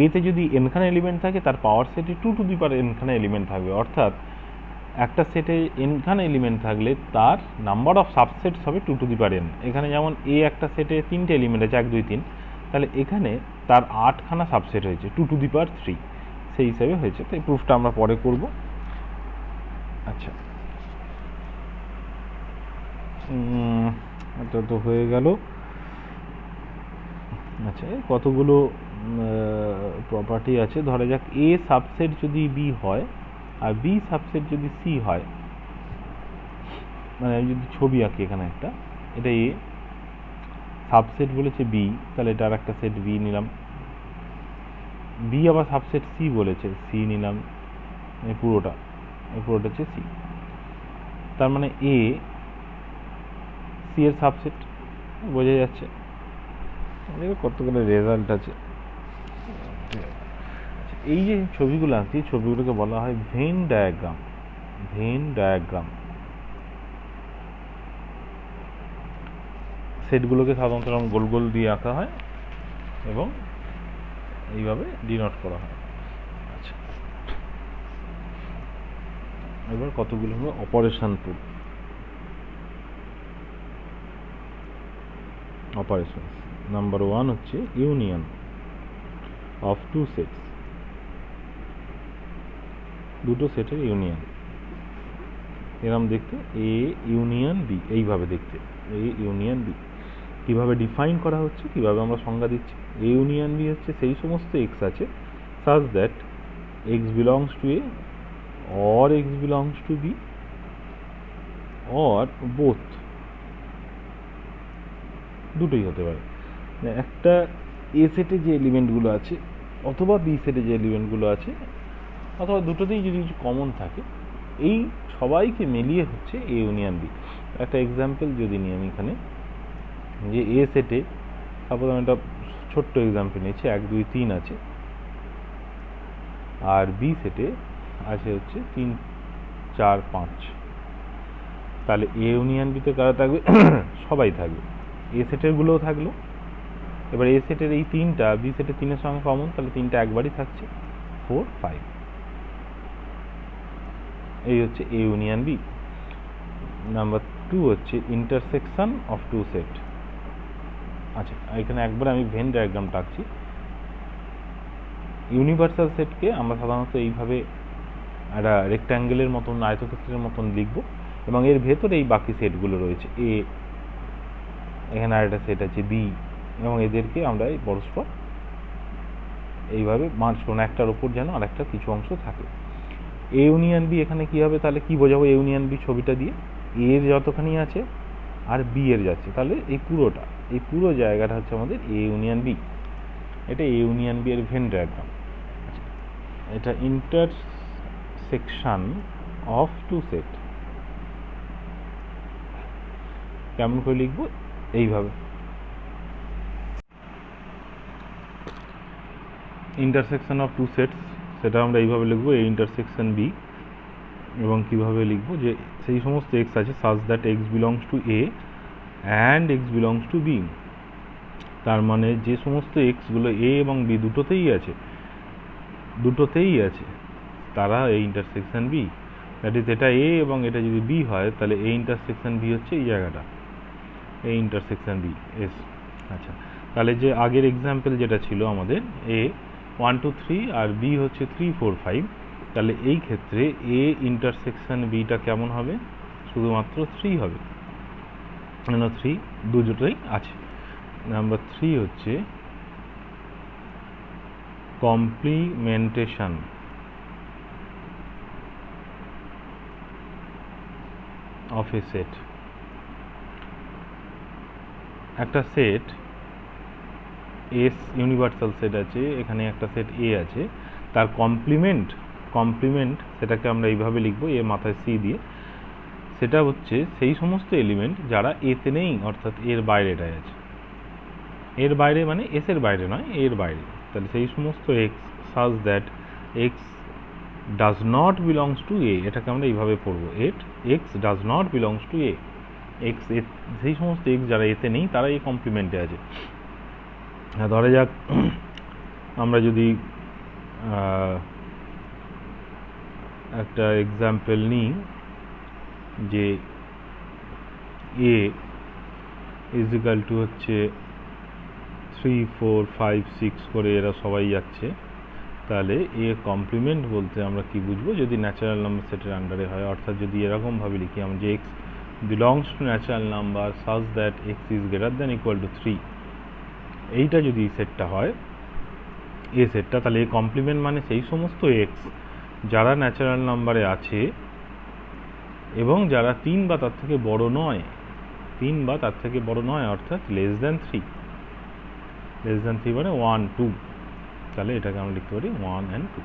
S1: এতে যদি এনখানা এলিমেন্ট থাকে, তার পাওয়ার সেটে 2 টু দি পাওয়ার এনখানা এলিমেন্ট থাকবে। অর্থাৎ একটা সেটে এনখানা এলিমেন্ট থাকলে তার নাম্বার অফ সাবসেটস হবে 2 টু দি পাওয়ার এন। এখানে যেমন এ একটা সেটে 3টে এলিমেন্ট আছে 1 2 3, তাহলে এখানে তার 8খানা সাবসেট হয়েছে 2 টু দি পাওয়ার 3, সেই হিসাবে হয়েছে। তো এই প্রুফটা আমরা পরে করব। আচ্ছা, এটা তো হয়ে গেল। আচ্ছা, কতগুলো প্রপার্টি আছে। ধরা যাক এ সাবসেট যদি বি হয় আর বি সাবসেট যদি সি হয়, মানে আমি যদি ছবি আঁকি এখানে একটা, এটা এ সাবসেট বলেছে বি, তাহলে এটা আর একটা সেট বি নিলাম। বি আবার সাবসেট সি বলেছে, সি নিলাম। এই পুরোটা হচ্ছে সি। তার মানে এ সি এর সাবসেট, বোঝা যাচ্ছে। কতগুলো রেজাল্ট আছে। এই যে ছবিগুলো আঁকছি, ছবিগুলোকে বলা হয় ভেন ডায়াগ্রাম। ভেন ডায়াগ্রাম সেটগুলোকে সাধারণত গোল গোল দিয়ে আঁকা হয় এবং এইভাবে ডিনোট করা হয়। আচ্ছা, এবার কতগুলো হলো অপারেশন টুল। অপারেশন নাম্বার 1 হচ্ছে ইউনিয়ন অফ টু সেটস, দুটো সেটের ইউনিয়ন। এরকম দেখতে এ ইউনিয়ন বি, এইভাবে দেখতে এ ইউনিয়ন বি। কীভাবে ডিফাইন করা হচ্ছে, কীভাবে আমরা সংজ্ঞা দিচ্ছি? এ ইউনিয়ন বি হচ্ছে সেই সমস্ত এক্স আছে such that x belongs to A or x belongs to B or both, দুটোই হতে পারে। একটা এ সেটে যে এলিমেন্টগুলো আছে অথবা বি সেটে যে এলিমেন্টগুলো আছে অথবা দুটোতেই যদি কিছু কমন থাকে, এই সবাইকে মিলিয়ে হচ্ছে এ ইউনিয়ন বি। একটা এক্সাম্পল যদি নিই আমি এখানে, যে এ সেটে সাপোজ আমি একটা ছোট্ট এক্সাম্পল নিচ্ছি, 1 2 3 আছে, আর বি সেটে আছে হচ্ছে 3 4 5। তাহলে এ ইউনিয়ন বিতে কারা থাকবে? সবাই থাকবে, এ সেটের গুলোও থাকলো। এবার এ সেটের এই 3টা বি সেটের 3-এর সঙ্গে কমন, তাহলে 3টা একবারই থাকছে, 4 5। এই হচ্ছে এ ইউনিয়ন বি। নাম্বার 2 হচ্ছে ইন্টারসেকশন অফ টু সেট। আচ্ছা, এখানে একবার আমি ভেন ডায়াগ্রামটা আঁকছি। ইউনিভার্সাল সেটকে আমরা সাধারণত এইভাবে একটা রেক্ট্যাঙ্গেলের মতন, আয়তক্ষেত্রের মতন লিখব, এবং এর ভেতরে এই বাকি সেটগুলো রয়েছে, এ, এখানে আরেকটা সেট আছে বি, এবং এদেরকে আমরা এই পরস্পর এইভাবে মার্জ করব, একটার ওপর যেন আর একটা কিছু অংশ থাকে। এ ইউনিয়ন বি এখানে কী হবে, তাহলে কি বোঝাবো এ ইউনিয়ন বি ছবিটা দিয়ে? এ এর যতখানি আছে আর বি এর যাচ্ছে, তাহলে এই পুরোটা, এই পুরো জায়গাটা হচ্ছে আমাদের এ ইউনিয়ন বি। এটা এ ইউনিয়ন বি এর ভেন ডায়াগ্রাম। এটা ইন্টারসেকশন অফ টু সেট। কেমন করে লিখবো? এইভাবে ইন্টারসেকশন অফ টু সেটস, সেটা আমরা এইভাবে লিখবো এ ইন্টারসেকশন বি। এবং কিভাবে লিখবো, যে সেই সমস্ত এক্স আছে such that x belongs to A and x belongs to B. তার মানে যে সমস্ত এক্সগুলো এ এবং বি দুটোতেই আছে, তারা এই ইন্টারসেকশন বি। দ্যাট ইজ, এটা এ এবং এটা যদি বি হয়, তাহলে এ ইন্টারসেকশন বি হচ্ছে এই জায়গাটা, এ ইন্টারসেকশন বি এস। আচ্ছা, তাহলে যে আগের এক্সাম্পল যেটা ছিল আমাদের এ 1 2 3 আর বি হচ্ছে 3 4 5, তাহলে এই ক্ষেত্রে এ ইন্টারসেকশন বিটা কেমন হবে? শুধুমাত্র 3 হবে, কেন 3 দুটোই আছে। নাম্বার 3 হচ্ছে কমপ্লিমেন্টেশন অফ এ সেট। একটা সেট এস ইউনিভার্সাল সেট আছে, এখানে একটা সেট এ আছে, তার কমপ্লিমেন্ট সেটাকে আমরা এইভাবে লিখবো, এ মাথায় সি দিয়ে। সেটা হচ্ছে সেই সমস্ত এলিমেন্ট যারা এতে নেই, অর্থাৎ এর বাইরেটায় আছে। এর বাইরে মানে এস এর বাইরে নয়, এর বাইরে। তাহলে সেই সমস্ত x such that x does not belongs to A, এটাকে আমরা এইভাবে পড়বো, x does not belongs to A. X, সেই সমস্ত এক্স যারা এতে নেই তারা এই কমপ্লিমেন্টে আছে। ধরা যাক আমরা যদি একটা এক্সাম্পল নিই, যে এ ইজ ইকাল টু হচ্ছে 3 4 5 6 করে এরা সবাই যাচ্ছে, তাহলে এ কমপ্লিমেন্ট বলতে আমরা কি বুঝবো? যদি ন্যাচারাল নাম্বার সেটের আন্ডারে হয়, অর্থাৎ যদি এরকমভাবে লিখি আমরা যে X belongs two natural number সাজ that x is greater than equal two 3, এইটা যদি সেটটা হয়, এ সেটটা, তাহলে এ কমপ্লিমেন্ট মানে সেই সমস্ত এক্স যারা ন্যাচারাল নাম্বারে আছে এবং যারা 3 বা তার থেকে বড় নয়, 3 বা তার থেকে বড় নয়, অর্থাৎ লেস দ্যান 3 মানে 1 2, তাহলে এটাকে আমরা লিখতে পারি 1 and 2।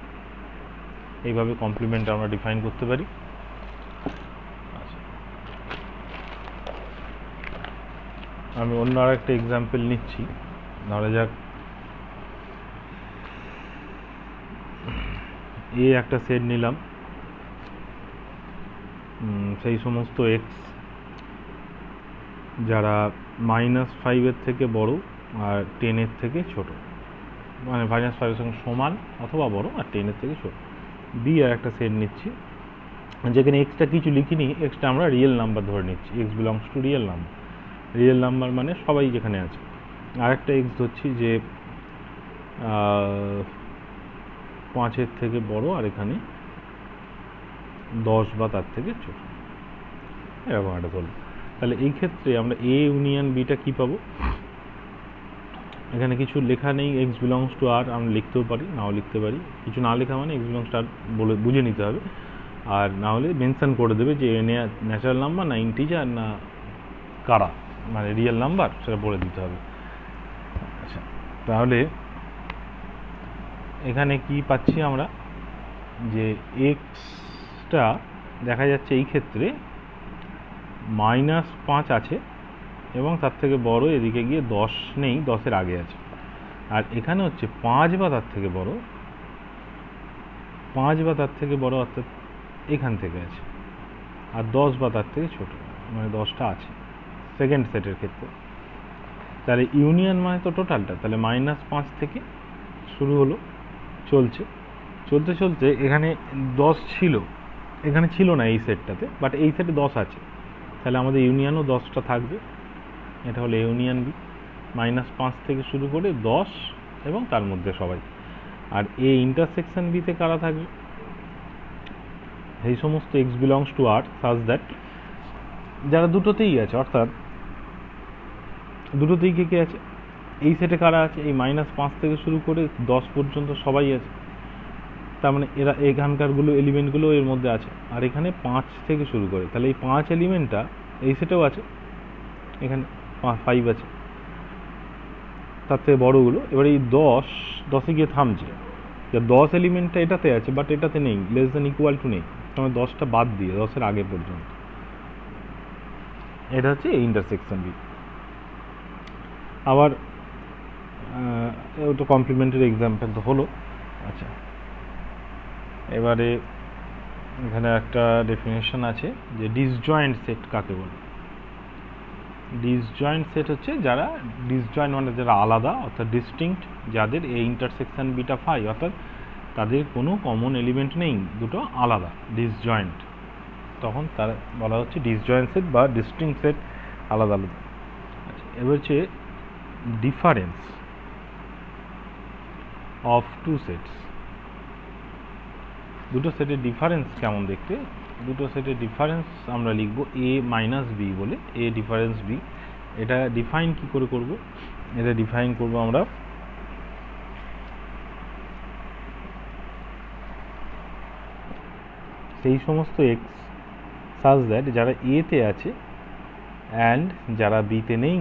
S1: এইভাবে কমপ্লিমেন্ট আমরা ডিফাইন করতে পারি। আচ্ছা, আমি অন্য আর একটা এক্সাম্পল নিচ্ছি। ধরা যাক একটা সেট নিলাম, সেই সমস্ত এক্স যারা -5 থেকে বড় আর 10 থেকে ছোট, মানে -5 সঙ্গে সমান অথবা বড় আর 10 থেকে ছোট। বি আর একটা সেট নিচ্ছি যেখানে এক্সটা কিছু লিখিনি, এক্সটা আমরা রিয়েল নাম্বার ধরে নিচ্ছি, x belongs two real number. Real number মানে সবাই যেখানে আছে। আর একটা এক্স ধরছি যে 5 থেকে বড় আর এখানে 10 বা তার থেকে ছোট, এরকম একটা ধরলাম। তাহলে এই ক্ষেত্রে আমরা এ ইউনিয়ন বিটা কী পাবো? এখানে কিছু লেখা নেই, এক্স বিলংস টু আর, আমরা লিখতেও পারি নাও লিখতে পারি। কিছু না লেখা মানে এক্স বিলংস টু আর বলে বুঝে নিতে হবে, আর না হলে মেনশন করে দেবে যে এ ন্যাচারাল নাম্বার না ইন্টিজার না কারা, মানে রিয়েল নাম্বার, সেটা বলে দিতে হবে। আচ্ছা, তাহলে এখানে কি পাচ্ছি আমরা, যে এক্সটা দেখা যাচ্ছে এই ক্ষেত্রে -5 আছে এবং তার থেকে বড় এদিকে গিয়ে 10 নেই, 10-এর আগে আছে। আর এখানে হচ্ছে 5 বা তার থেকে বড়, 5 বা তার থেকে বড় অর্থাৎ এখান থেকে আছে, আর 10 বা তার থেকে ছোট, মানে 10টা আছে সেকেন্ড সেটের ক্ষেত্রে। তাহলে ইউনিয়ন মানে তো টোটালটা, তাহলে -5 থেকে শুরু হলো, চলছে চলতে চলতে এখানে 10 ছিল, এখানে ছিল না এই সেটটাতে, বাট এই সেটে 10 আছে, তাহলে আমাদের ইউনিয়নও 10টা থাকবে। এটা হলো ইউনিয়ন বি, -5 থেকে শুরু করে 10 এবং তার মধ্যে সবাই। আর এ ইন্টারসেকশন বিতে কারা থাকবে? এই সমস্ত এক্স বিলংস টু আর সাচ দ্যাট যারা দুটোতেই আছে, অর্থাৎ দুটোতেই কে কে আছে? এই সেটে কারা আছে? এই -5 থেকে শুরু করে 10 পর্যন্ত সবাই আছে, তার মানে এরা এখানকারগুলো এলিমেন্টগুলো এর মধ্যে আছে। আর এখানে 5 থেকে শুরু করে, তাহলে এই 5 এলিমেন্টটা এই সেটেও আছে, এখানে 5 আছে, তার থেকে বড়গুলো। এবার এই 10-এ গিয়ে থামছে, 10 এলিমেন্টটা এটাতে আছে বাট এটাতে নেই, লেস দেন ইকুয়াল টু নেই, তবে 10টা বাদ দিয়ে 10-এর আগে পর্যন্ত। এটা হচ্ছে এই ইন্টারসেকশন বি। আবার তো কমপ্লিমেন্টারি এক্সাম্পল তো হলো। আচ্ছা, এবারে এখানে একটা ডেফিনেশন আছে যে ডিসজয়েন্ট সেট কাকে বলে। ডিসজয়েন্ট সেট হচ্ছে যারা ডিসজয়েন্ট মানে যারা আলাদা, অর্থাৎ ডিস্টিংক্ট, যাদের এই ইন্টারসেকশন বিটা ফাই, অর্থাৎ তাদের কোনো কমন এলিমেন্ট নেই, দুটো আলাদা, ডিসজয়েন্ট, তখন তার বলা হচ্ছে ডিসজয়েন্ট সেট বা ডিস্টিংক্ট সেট, আলাদা আলাদা। আচ্ছা, এবার হচ্ছে ডিফারেন্স অফ টু সেটস। দুটো সেটের ডিফারেন্স কেমন দেখতে? দুটো সেটের ডিফারেন্স আমরা লিখব এ মাইনাস বি বলে, এ ডিফারেন্স বি। এটা ডিফাইন কি করে করব? এটা ডিফাইন করব আমরা সেই সমস্ত এক্স সাচ দ্যাট যারা এতে আছে অ্যান্ড যারা বিতে নেই,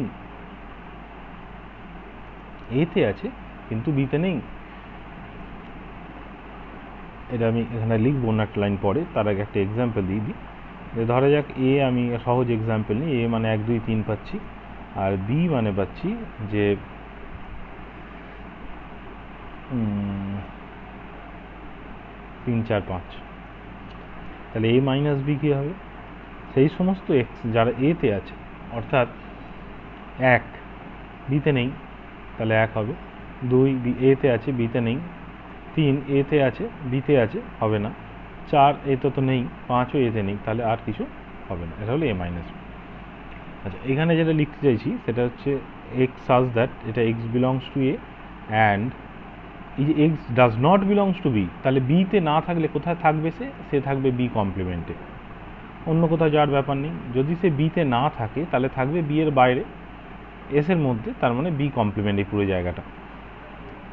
S1: এতে আছে কিন্তু বিতে নেই। এটা আমি এখানে লিখবো না, একটা লাইন পরে, তার আগে একটা এক্সাম্পল দিয়ে দিই। ধরা যাক এ, আমি সহজ এক্সাম্পল নিই, এ মানে 1 2 3 পাচ্ছি, আর বি মানে পাচ্ছি যে 3 4 5। তাহলে এ মাইনাস বি কী হবে? সেই সমস্ত এক্স যারা এতে আছে, অর্থাৎ 1 বিতে নেই, তাহলে 1 হবে। 2 এতে আছে বিতে নেই, 3 এতে আছে বিতে আছে, হবে না। 4 এতে তো নেই, 5ও এতে নেই, তাহলে আর কিছু হবে না। এটা হলো এ মাইনাস বি। আচ্ছা, এখানে যেটা লিখতে চাইছি সেটা হচ্ছে এক্স সাচ দ্যাট, এটা x belongs to A and এই যে x does not belongs to B, তাহলে বিতে না থাকলে কোথায় থাকবে? সে থাকবে বি কমপ্লিমেন্টে, অন্য কোথাও যাওয়ার ব্যাপার নেই। যদি সে বিতে না থাকে তাহলে থাকবে বি এর বাইরে, এস এর মধ্যে, তার মানে বি কমপ্লিমেন্ট এই পুরো জায়গাটা।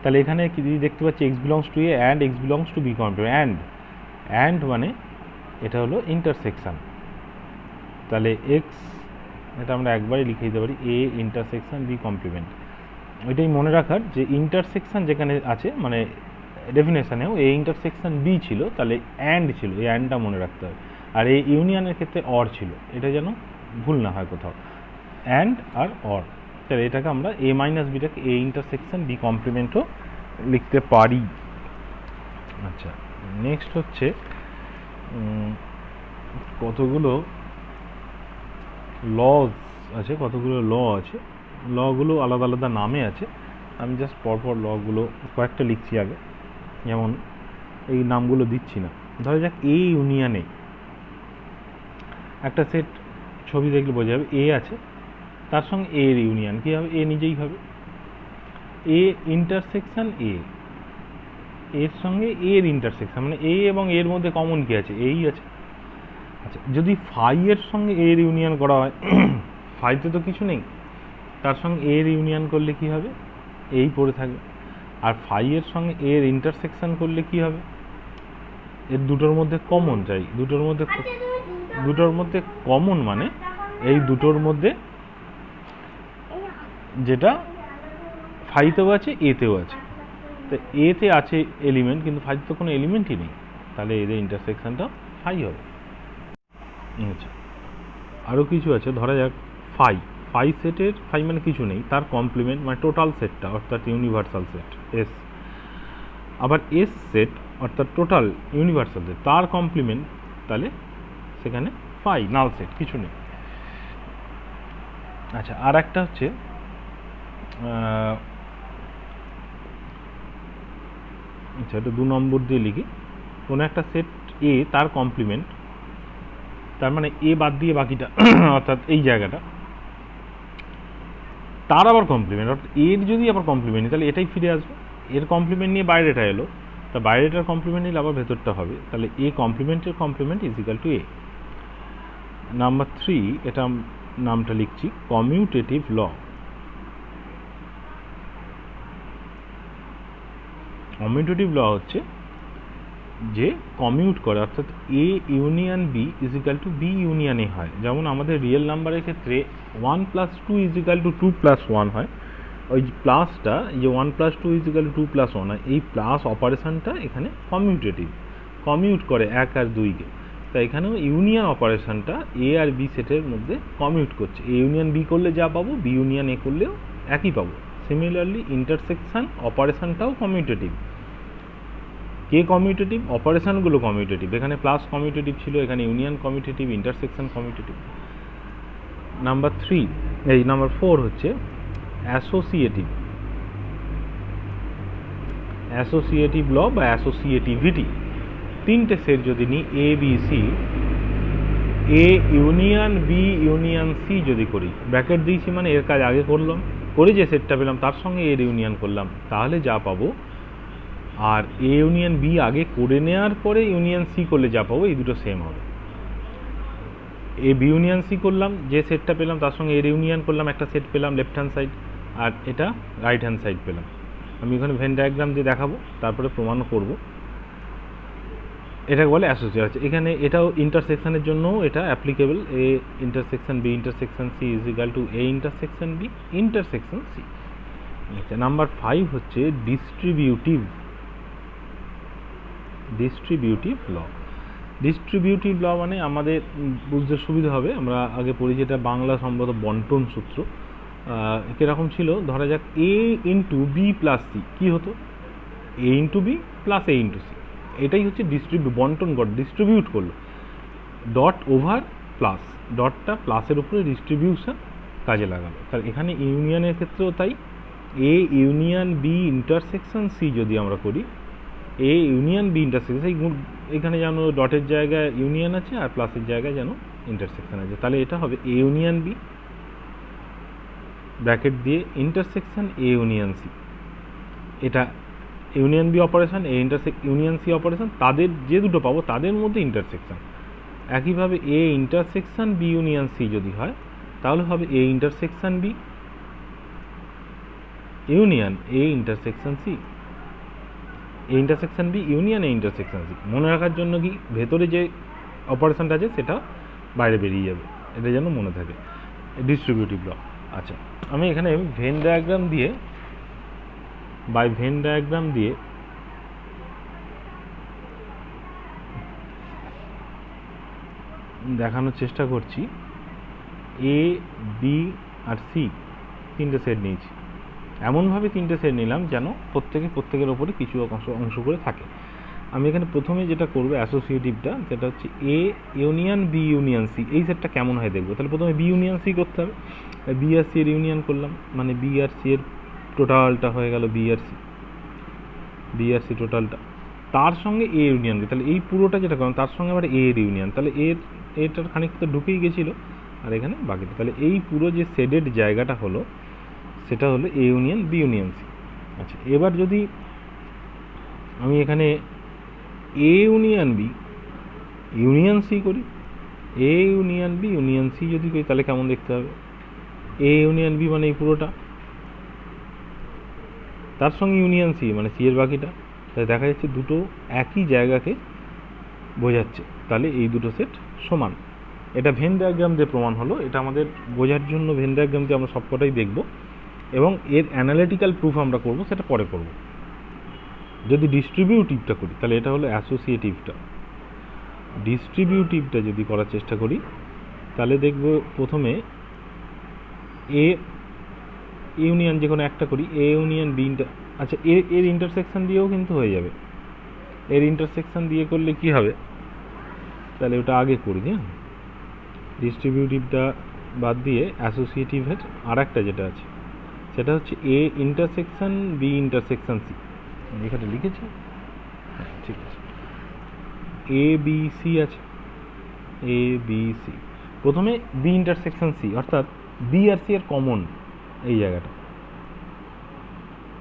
S1: তাহলে এখানে কি দেখতে পাচ্ছি? X belongs to A and x belongs to B complement, and মানে এটা হলো ইন্টারসেকশন। তাহলে এক্স, এটা আমরা একবারই লিখে দিতে পারি, এ ইন্টারসেকশন বি কমপ্লিমেন্ট। ওইটাই মনে রাখার যে ইন্টারসেকশন যেখানে আছে, মানে ডেফিনেশনেও এ ইন্টারসেকশন বি ছিল, তাহলে অ্যান্ড ছিল, এই অ্যান্ডটা মনে রাখতে হবে। আর এই ইউনিয়নের ক্ষেত্রে অর ছিল, এটা যেন ভুল না হয় কোথাও। অ্যান্ড আর অর, তাহলে এটাকে আমরা এ মাইনাস বিটাকে এ ইন্টারসেকশন বি কমপ্লিমেন্টও লিখতে পারি। আচ্ছা, নেক্সট হচ্ছে কতগুলো লজ আছে, কতগুলো ল আছে, লগুলো আলাদা আলাদা নামে আছে, আমি জাস্ট পরপর লগুলো কয়েকটা লিখছি আগে, যেমন এই নামগুলো দিচ্ছি না। ধরা যাক এ ইউনিয়ন এ, একটা সেট ছবি দেখলে বোঝা যাবে এ আছে, তার সঙ্গে এ এর ইউনিয়ন কী হবে, এ নিজেই হবে। এ ইন্টারসেকশন এ, এর সঙ্গে এর ইন্টারসেকশন, মানে এ এবং এর মধ্যে কমন কী আছে, এই আছে। আচ্ছা, যদি ফাই এর সঙ্গে এর ইউনিয়ন করা হয়, ফাইতে তো কিছু নেই, তার সঙ্গে এর ইউনিয়ন করলে কি হবে, এই পড়ে থাকবে। আর ফাই এর সঙ্গে এর ইন্টারসেকশন করলে কি হবে, এর দুটোর মধ্যে কমন চাই, দুটোর মধ্যে কমন মানে এই দুটোর মধ্যে যেটা ফাইতেও আছে এতেও আছে, তো এতে আছে এলিমেন্ট কিন্তু ফাইতে তো কোনো এলিমেন্টই নেই, তাহলে এদের ইন্টারসেকশনটা ফাই হবে। আচ্ছা, আরও কিছু আছে, ধরা যাক ফাই সেটের, ফাই মানে কিছু নেই, তার কমপ্লিমেন্ট মানে টোটাল সেটটা অর্থাৎ ইউনিভার্সাল সেট এস, আবার এস সেট অর্থাৎ টোটাল ইউনিভার্সাল সেট, তার কমপ্লিমেন্ট, তাহলে সেখানে ফাই নাল সেট কিছু নেই। আচ্ছা, আর একটা হচ্ছে আচ্ছা, এটা 2 নম্বর দিয়ে লিখি, কোনো একটা সেট এ তার কমপ্লিমেন্ট, তার মানে এ বাদ দিয়ে বাকিটা অর্থাৎ এই জায়গাটা, তার আবার কমপ্লিমেন্ট, অর্থাৎ এর যদি আবার কমপ্লিমেন্ট তাহলে এটাই ফিরে আসবে, এর কমপ্লিমেন্ট নিয়ে বাইরেটা এলো, তা বাইরেটার কমপ্লিমেন্ট নিলে আবার ভেতরটা হবে, তাহলে এ কমপ্লিমেন্টের complement is equal to A. Number 3, এটা নামটা লিখছি কমিউটেটিভ ল। কমিউটেটিভ ল হচ্ছে যে কমিউট করে, অর্থাৎ A union B is equal to B union A হয়। যেমন আমাদের রিয়েল নাম্বারের ক্ষেত্রে 1 + 2 ইজ ইকাল টু 2 + 1 হয়, ওই প্লাসটা, যে 1 + 2 ইজ ইকাল টু 2 + 1 হয়, এই প্লাস অপারেশনটা এখানে কমিউটেটিভ, কমিউট করে 1 আর 2কে, তাই এখানেও ইউনিয়ন অপারেশনটা এ আর বি সেটের মধ্যে কমিউট করছে, এ ইউনিয়ন বি করলে যা পাবো বি ইউনিয়ন এ করলেও একই পাবো। সিমিলারলি ইন্টারসেকশন অপারেশনটাও কমিউটেটিভ। কে কমিউটেটিভ, অপারেশনগুলো কমিউটেটিভ, এখানে প্লাস কমিউটেটিভ ছিল, এখানে union commutative, intersection commutative. Number 4 হচ্ছে অ্যাসোসিয়েটিভ ল বা অ্যাসোসিয়েটিভিটি। 3টে সেট যদি নিই A B C, A union B union C যদি করি, ব্র্যাকেট দিয়েছি মানে এর কাজ আগে করলাম, করে যে সেটটা পেলাম তার সঙ্গে এর ইউনিয়ন করলাম, তাহলে যা পাবো, আর এ ইউনিয়ন বি আগে করে নেওয়ার পরে ইউনিয়ন সি করলে যা পাবো, এই দুটো সেম হবে। এ বি ইউনিয়ন সি করলাম, যে সেটটা পেলাম তার সঙ্গে এর ইউনিয়ন করলাম, একটা সেট পেলাম লেফট হ্যান্ড সাইড, আর এটা রাইট হ্যান্ড সাইড পেলাম। আমি এখানে ভেন ডায়াগ্রাম দিয়ে দেখাবো, তারপরে প্রমাণও করব। এটাকে বলে অ্যাসোসিয়েট। আছে এখানে এটাও ইন্টারসেকশনের জন্য এটা applicable, A intersection B intersection C is equal to A intersection B intersection C. আচ্ছা, নাম্বার 5 হচ্ছে ডিস্ট্রিবিউটিভ ল। ডিস্ট্রিবিউটিভ ল মানে আমাদের বুঝতে সুবিধা হবে, আমরা আগে পড়ি যেটা বাংলা সম্ভবত বন্টন সূত্র। কীরকম ছিল, ধরা যাক এ ইন্টু বি প্লাস সি, কী হতো, এ ইন্টু বি প্লাস এ ইন্টু সি, এটাই হচ্ছে বন্টন ডিস্ট্রিবিউট করলো, ডট ওভার প্লাস, ডটটা প্লাসের উপরে ডিস্ট্রিবিউশন কাজে লাগালো। তাহলে এখানে ইউনিয়নের ক্ষেত্রেও তাই, A union B intersection C যদি আমরা করি, এ ইউনিয়ন বি ইন্টারসেকশন, এখানে যেন ডটের জায়গায় ইউনিয়ন আছে আর প্লাসের জায়গায় যেন ইন্টারসেকশন আছে, তাহলে এটা হবে এ ইউনিয়ন বি ব্র্যাকেট দিয়ে ইন্টারসেকশন এ ইউনিয়ন সি, এটা union B operation, A union C operation, তাদের যে দুটো পাবো তাদের মধ্যে ইন্টারসেকশন। একইভাবে A intersection B union C যদি হয়, তাহলে হবে A intersection B union A intersection C, A intersection B union A intersection C. মনে রাখার জন্য কি, ভেতরে যে অপারেশনটা আছে সেটা বাইরে বেরিয়ে যাবে, এটা যেন মনে থাকে, ডিস্ট্রিবিউটিভ ল। আচ্ছা, আমি এখানে ভেন ডায়াগ্রাম দিয়ে দেখানোর চেষ্টা করছি। এ বি আর সি, তিনটে সেট নিয়েছি। এমনভাবে তিনটে সেট নিলাম যেন প্রত্যেকের ওপরে কিছু অংশ করে থাকে। আমি এখানে প্রথমে যেটা করবো অ্যাসোসিয়েটিভটা, যেটা হচ্ছে A union B union C, এই সেটটা কেমন হয় দেখবো। তাহলে প্রথমে বি ইউনিয়ন সি করতে হবে। বি আর সি এর ইউনিয়ন করলাম, মানে বি আর সি এর টোটালটা হয়ে গেল বি আর সি টোটালটা, তার সঙ্গে এ ইউনিয়ন, তাহলে এই পুরোটা যেটা করলাম তার সঙ্গে আবার এ এর ইউনিয়ন, তাহলে এটার খানিকটা ঢুকেই গেছিলো, আর এখানে বাকিটা, তাহলে এই পুরো যে শেডেড জায়গাটা হলো সেটা হলো A union B union C. আচ্ছা, এবার যদি আমি এখানে A union B union C করি, A union B union C যদি করি তাহলে কেমন দেখতে হবে। এ ইউনিয়ন বি মানে এই পুরোটা, তার সঙ্গে ইউনিয়ন সি মানে সি এর বাকিটা, তাহলে দেখা যাচ্ছে দুটো একই জায়গাকে বোঝাচ্ছে, তাহলে এই দুটো সেট সমান। এটা ভেন ডায়াগ্রাম দিয়ে প্রমাণ হলো। এটা আমাদের বোঝার জন্য ভেন ডায়াগ্রাম দিয়ে আমরা সবকটাই দেখব, এবং এর অ্যানালিটিক্যাল প্রুফ আমরা করব, সেটা পরে করব। যদি ডিস্ট্রিবিউটিভটা করি তাহলে এটা হলো অ্যাসোসিয়েটিভটা। ডিস্ট্রিবিউটিভটা যদি করার চেষ্টা করি তাহলে দেখব প্রথমে এ ইউনিয়ন যে কোনো একটা করি, এ ইউনিয়ন বি, আচ্ছা এর ইন্টারসেকশন দিয়েও কিন্তু হয়ে যাবে। এর ইন্টারসেকশন দিয়ে করলে কি হবে, তাহলে ওটা আগে করি। হ্যাঁ, ডিস্ট্রিবিউটিভটা বাদ দিয়ে অ্যাসোসিয়েটিভের আর একটা যেটা আছে সেটা হচ্ছে A intersection B intersection C. এখানে লিখেছি, ঠিক আছে। এ বি সি আছে, এ বি সি, প্রথমে বি ইন্টারসেকশন সি, অর্থাৎ বি আর সি এর কমন এই জায়গাটা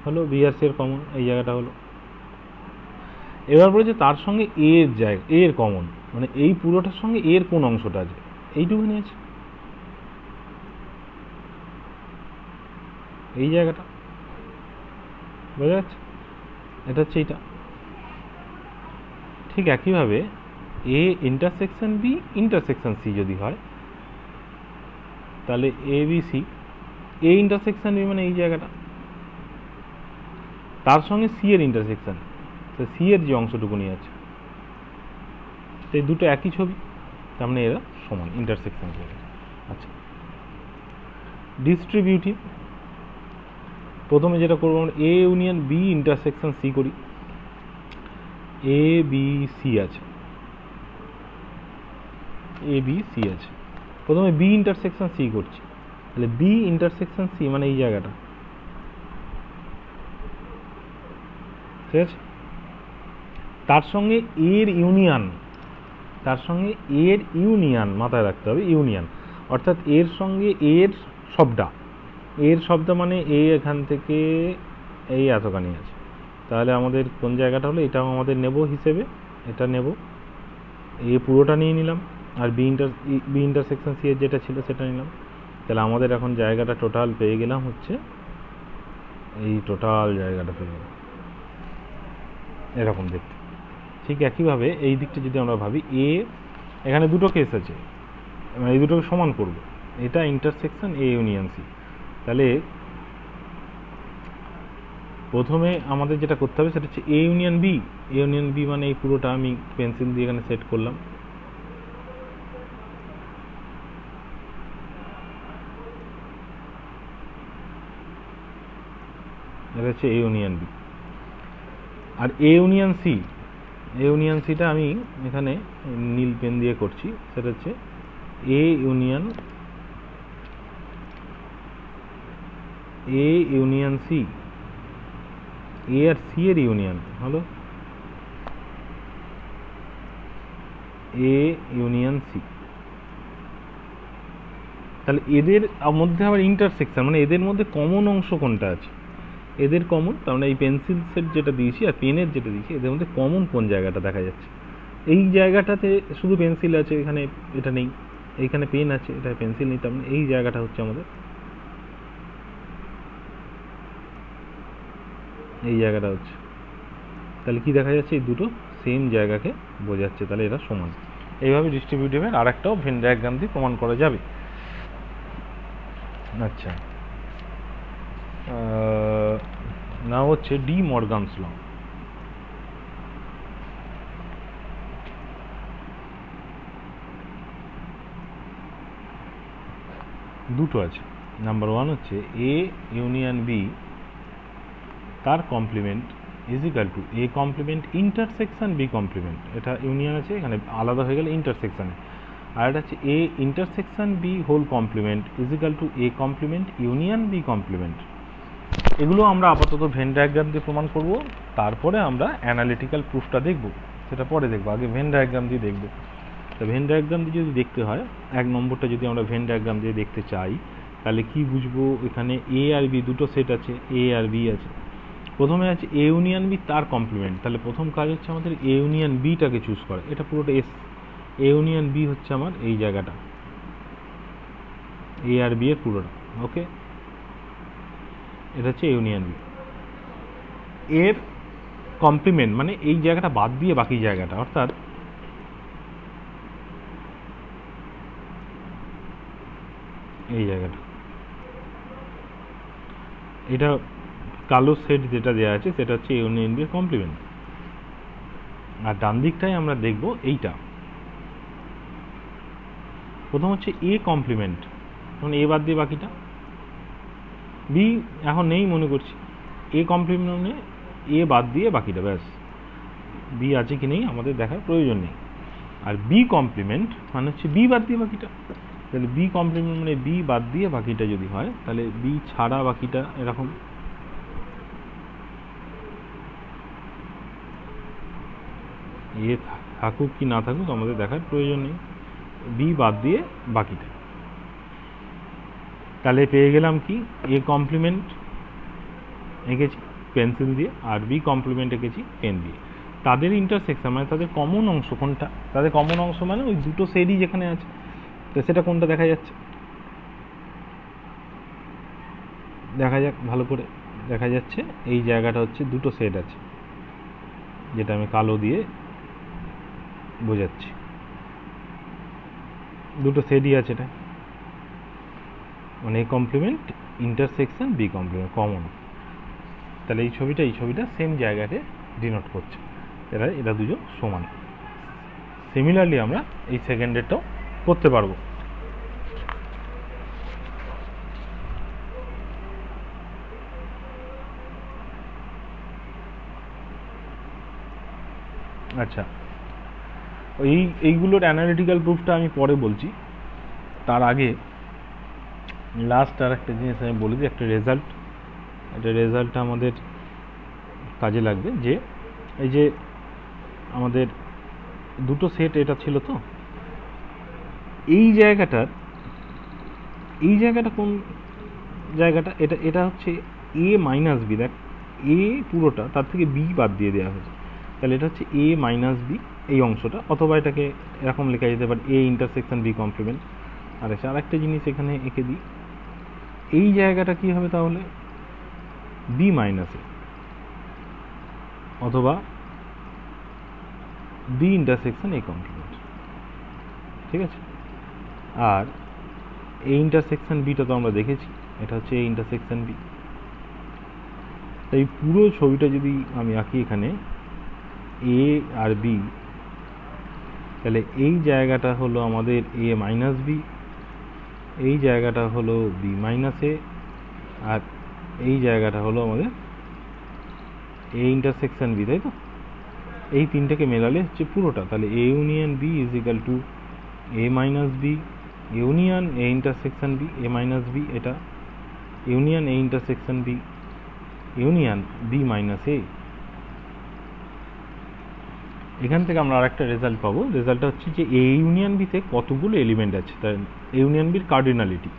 S1: হলো, বি আর সি এর কমন এই জায়গাটা হলো। এবার বলেছে তার সঙ্গে এর জায়গা, এর কমন মানে এই পুরোটার সঙ্গে এর কোন অংশটা আছে, এইটুকুনি আছে, এই জায়গাটা বোঝা যাচ্ছে, এটা হচ্ছে এইটা। ঠিক একইভাবে A intersection B intersection C যদি হয় তাহলে A B C, A intersection B মানে এই জায়গাটা, তার সঙ্গে সি এর ইন্টারসেকশন, তো সি এর যে অংশটুকুনি আছে, এই দুটো একই ছবি, তার মানে এরা সমান, ইন্টারসেকশন করে। আচ্ছা, ডিস্ট্রিবিউটিভ প্রথমে যেটা করবো আমরা A union B intersection C করি। এ বি সি আছে, এ বি সি আছে, প্রথমে বি ইন্টারসেকশন সি করছি, তাহলে বি ইন্টারসেকশন সি মানে এই জায়গাটা, ঠিক আছে। তার সঙ্গে এর ইউনিয়ন, তার সঙ্গে এর ইউনিয়ন মাথায় রাখতে হবে, ইউনিয়ন অর্থাৎ এর সঙ্গে এর শব্দা, এর শব্দ মানে এ এখান থেকে এই এতখানি আছে, তাহলে আমাদের কোন জায়গাটা হলো, এটাও আমাদের নেব হিসেবে, এটা নেব, এ পুরোটা নিয়ে নিলাম, আর বি ইন্টারসেকশন সি এর যেটা ছিল সেটা নিলাম, তাহলে আমাদের এখন জায়গাটা টোটাল পেয়ে গেলাম হচ্ছে এই টোটাল জায়গাটা পেয়ে গেলাম এরকম দেখতে। ঠিক একইভাবে এই দিকটা যদি আমরা ভাবি, এ এখানে দুটো কেস আছে, এই দুটোকে সমান করব, এটা ইন্টারসেকশন এ ইউনিয়ন সি, তাহলে প্রথমে আমাদের যেটা করতে হবে সেটা হচ্ছে A union B, A union B মানে এই পুরোটা আমি পেন্সিল দিয়ে এখানে সেট করলাম, এটা হচ্ছে এ ইউনিয়ন বি। আর A union C, A union সিটা আমি এখানে নীল পেন দিয়ে করছি, সেটা হচ্ছে এ ইউনিয়ন সি, এ আর সি এর ইউনিয়ন হলো এ ইউনিয়ন সি। তাহলে এদের মধ্যে আবার ইন্টারসেকশন মানে এদের মধ্যে কমন অংশ কোনটা আছে, এদের কমন, তার মানে এই পেন্সিল সেট যেটা দিয়েছি আর পেনের যেটা দিয়েছি এদের মধ্যে কমন কোন জায়গাটা দেখা যাচ্ছে, এই জায়গাটাতে শুধু পেন্সিল আছে, এখানে এটা নেই, এইখানে পেন আছে, এটা পেন্সিল নেই, তার মানে এই জায়গাটা হচ্ছে আমাদের, এই জায়গাটা হচ্ছে, তাহলে কি দেখা যাচ্ছে, এই দুটো সেম জায়গাকে বোঝাচ্ছে, তাহলে এরা সমান। এইভাবে ডিস্ট্রিবিউটিভের আর একটাও ভেন ডায়াগ্রাম দিয়ে প্রমাণ করা যাবে। আচ্ছা, না হচ্ছে ডি মর্গানস ল। দুটো আছে, নাম্বার ওয়ান হচ্ছে এ ইউনিয়ন বি তার complement is equal to A complement intersection B complement, এটা ইউনিয়ন আছে এখানে আলাদা হয়ে গেলে ইন্টারসেকশানে, আর এটা হচ্ছে A intersection B whole complement is equal to A complement union B complement. এগুলো আমরা আপাতত ভেন ডায়াগ্রাম দিয়ে প্রমাণ করব, তারপরে আমরা অ্যানালিটিক্যাল প্রুফটা দেখব, সেটা পরে দেখব, আগে ভেন ডায়াগ্রাম দিয়ে দেখব। তো ভেন ডায়াগ্রাম দিয়ে যদি দেখতে হয়, এক নম্বরটা যদি আমরা ভেন ডায়াগ্রাম দিয়ে দেখতে চাই তাহলে কি বুঝবো, এখানে এ আর বি দুটো সেট আছে, এ আর বি আছে। প্রথমে আছে এ ইউনিয়ন বি তার কমপ্লিমেন্ট, তাহলে প্রথম কাজ হচ্ছে আমাদের এ ইউনিয়ন বিটাকে চুজ করা, এটা পুরোটা এস। এ ইউনিয়ন বি হচ্ছে আমার এই জায়গাটা, এ আর বি এর পুরোটা, ওকে, এটা হচ্ছে ইউনিয়ন বি। এর কমপ্লিমেন্ট মানে এই জায়গাটা বাদ দিয়ে বাকি জায়গাটা, অর্থাৎ এই জায়গাটা, এটা কালো সেট যেটা দেওয়া আছে সেটা হচ্ছে ইউনিয়ন বি এর কমপ্লিমেন্ট। আর ডান দিকটাই আমরা দেখব এইটা, প্রথম হচ্ছে এ কমপ্লিমেন্ট, মানে এ বাদ দিয়ে বাকিটা, বি এখন নেই মনে করছি, এ কমপ্লিমেন্ট মানে এ বাদ দিয়ে বাকিটা, ব্যাস, বি আছে কি নেই আমাদের দেখার প্রয়োজন নেই। আর বি কমপ্লিমেন্ট মানে হচ্ছে বি বাদ দিয়ে বাকিটা, তাহলে বি কমপ্লিমেন্ট মানে বি বাদ দিয়ে বাকিটা যদি হয় তাহলে বি ছাড়া বাকিটা এরকম, এ থাকুক কি না থাকুক আমাদের দেখার প্রয়োজন নেই, বি বাদ দিয়ে বাকিটা। তাহলে পেয়ে গেলাম কি, এ কমপ্লিমেন্ট এঁকেছি পেন্সিল দিয়ে, আর বি কমপ্লিমেন্ট এঁকেছি পেন দিয়ে। তাদের ইন্টারসেকশন মানে তাদের কমন অংশ কোনটা, তাদের কমন অংশ মানে ওই দুটো সেটই যেখানে আছে, তো সেটা কোনটা দেখা যাচ্ছে, দেখা যাক ভালো করে, দেখা যাচ্ছে এই জায়গাটা হচ্ছে দুটো সেট আছে, যেটা আমি কালো দিয়ে বোঝাচ্ছি, দুটো সেটই আছে, এটা মানে A complement intersection B complement common. তাহলে এই ছবিটা সেম জায়গাতে ডিনোট করছে, এরা দুজন সমান। সিমিলারলি আমরা এই সেকেন্ডেরটাও করতে পারবো। আচ্ছা, এইগুলোর অ্যানালিটিক্যাল প্রুফটা আমি পরে বলছি, তার আগে লাস্ট আর একটা জিনিস আমি বলে দিই, একটা রেজাল্ট, এটা রেজাল্টটা আমাদের কাজে লাগবে, যে এই যে আমাদের দুটো সেট এটা ছিল, তো এই জায়গাটা কোন জায়গাটা, এটা হচ্ছে এ মাইনাস বি, দেখ এ পুরোটা তার থেকে বি বাদ দিয়ে দেওয়া হয়েছে, তাহলে এটা হচ্ছে এ মাইনাস বি এই অংশটা, অথবা এটাকে এরকম লেখা যেতে পারে এ ইন্টারসেকশন বি কমপ্লিমেন্ট। আর আরেকটা জিনিস এখানে এঁকে দিই, এই জায়গাটা কি হবে তাহলে বি মাইনাস এ, অথবা বি ইন্টারসেকশন এ কমপ্লিমেন্ট, ঠিক আছে। আর এ ইন্টারসেকশন বিটা তো আমরা দেখেছি, এটা হচ্ছে এ ইন্টারসেকশন বি। তাই পুরো ছবিটা যদি আমি আঁকি এখানে এ আর বি, তাহলে এই জায়গাটা হলো আমাদের এ মাইনাস বি, এই জায়গাটা হলো বি মাইনাস এ, আর এই জায়গাটা হলো আমাদের এ ইন্টারসেকশন বি, তাই তো। এই তিনটাকে মেলালে হচ্ছে পুরোটা, তাহলে A union B is equal to A minus B union A intersection B, A minus B এটা union A intersection B union B minus A. এখান থেকে আমরা আরেকটা রেজাল্ট পাবো, রেজাল্টটা হচ্ছে যে এ ইউনিয়ন বিতে কতগুলো এলিমেন্ট আছে, তাই এ ইউনিয়ন বির কার্ডিনালিটি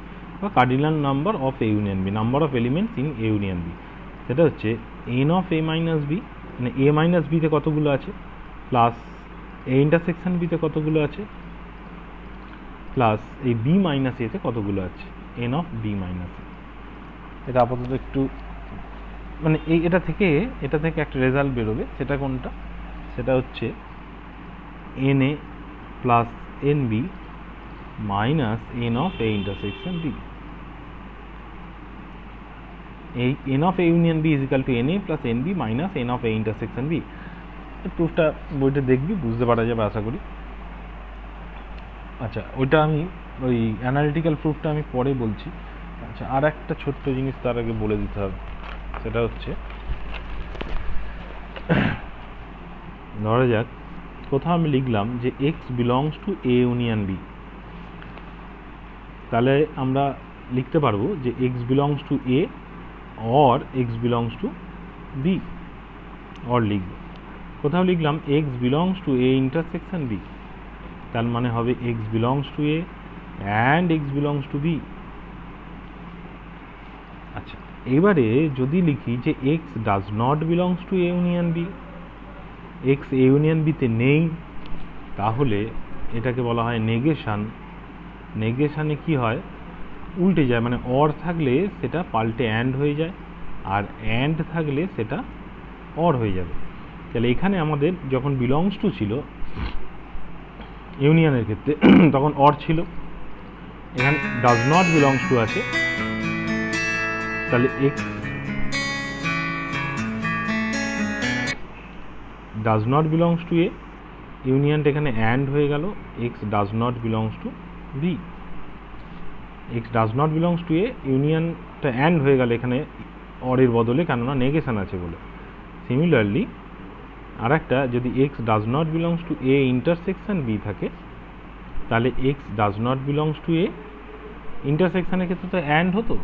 S1: বা cardinal number of A union B, number of elements in A union B, সেটা হচ্ছে n of A minus B, মানে এ মাইনাস বিতে কতগুলো আছে, প্লাস এ ইন্টারসেকশন বিতে কতগুলো আছে, প্লাস এই বি মাইনাস এতে কতগুলো আছে, এন অফ বি মাইনাস এ। এটা আপাতত একটু মানে এটা থেকে একটা রেজাল্ট বেরোবে, সেটা কোনটা, সেটা হচ্ছে n A plus N B minus N of A intersection B, এই n of A union B is equal to n A plus N B minus N of A intersection B. প্রুফটা বইটা দেখবি, বুঝতে পারা যাবে আশা করি। আচ্ছা, ওইটা আমি ওই অ্যানালিটিক্যাল প্রুফটা আমি পরে বলছি, আচ্ছা, আর একটা ছোট্ট জিনিস তার আগে বলে দিতে হবে, সেটা হচ্ছে ধরা যাক কোথাও আমি লিখলাম যে X belongs to A union B, তাহলে আমরা লিখতে পারবো যে X belongs to A or x belongs to B, or লিখব। কোথাও লিখলাম X belongs to A intersection B, তার মানে হবে X belongs to A and x belongs to B. আচ্ছা, এবারে যদি লিখি যে x does not belongs to A union B, X A union বিতে নেই, তাহলে এটাকে বলা হয় নেগেশন। নেগেশানে কি হয়, উল্টে যায়, মানে অর থাকলে সেটা পাল্টে অ্যান্ড হয়ে যায়, আর অ্যান্ড থাকলে সেটা অর হয়ে যাবে। তাহলে এখানে আমাদের যখন বিলংস টু ছিল ইউনিয়নের ক্ষেত্রে তখন অর ছিল, এখানে ডাজ নট বিলংস টু আছে, তাহলে x does not belongs to A, ইউনিয়নটা এখানে অ্যান্ড হয়ে গেল, x does not belongs to B. X does not belongs to A, ইউনিয়নটা অ্যান্ড হয়ে গেল এখানে অরের বদলে, কেননা নেগেশন আছে বলে। সিমিলারলি আর একটা, যদি x does not belongs to A intersection B থাকে, তাহলে x does not belongs to A, ইন্টারসেকশনের ক্ষেত্রে তো অ্যান্ড হতো,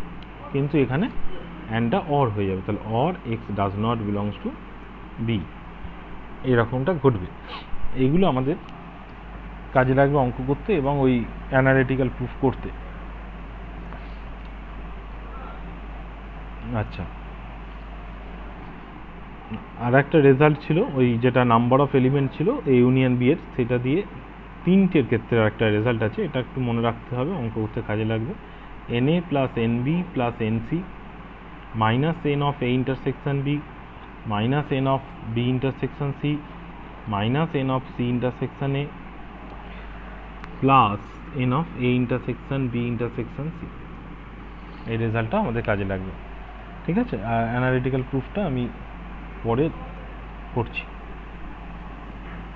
S1: কিন্তু এখানে অ্যান্ডটা অর হয়ে যাবে, তাহলে or X does not belongs to B, এরকমটা ঘটবে। এইগুলো আমাদের কাজে লাগবে অঙ্ক করতে এবং ওই অ্যানালিটিক্যাল প্রুফ করতে। আচ্ছা, আর একটা রেজাল্ট ছিল ওই যেটা নাম্বার অফ এলিমেন্ট ছিল এ ইউনিয়ন বি এর, সেটা দিয়ে তিনটের ক্ষেত্রে একটা রেজাল্ট আছে, এটা একটু মনে রাখতে হবে, অঙ্ক করতে কাজে লাগবে। N A plus N B plus N C minus N of A intersection B minus N of B intersection C minus N of C intersection A plus N of A intersection B intersection C, এই রেজাল্টটা আমাদের কাজে লাগবে। ঠিক আছে, আর analytical প্রুফটা আমি পরে করছি।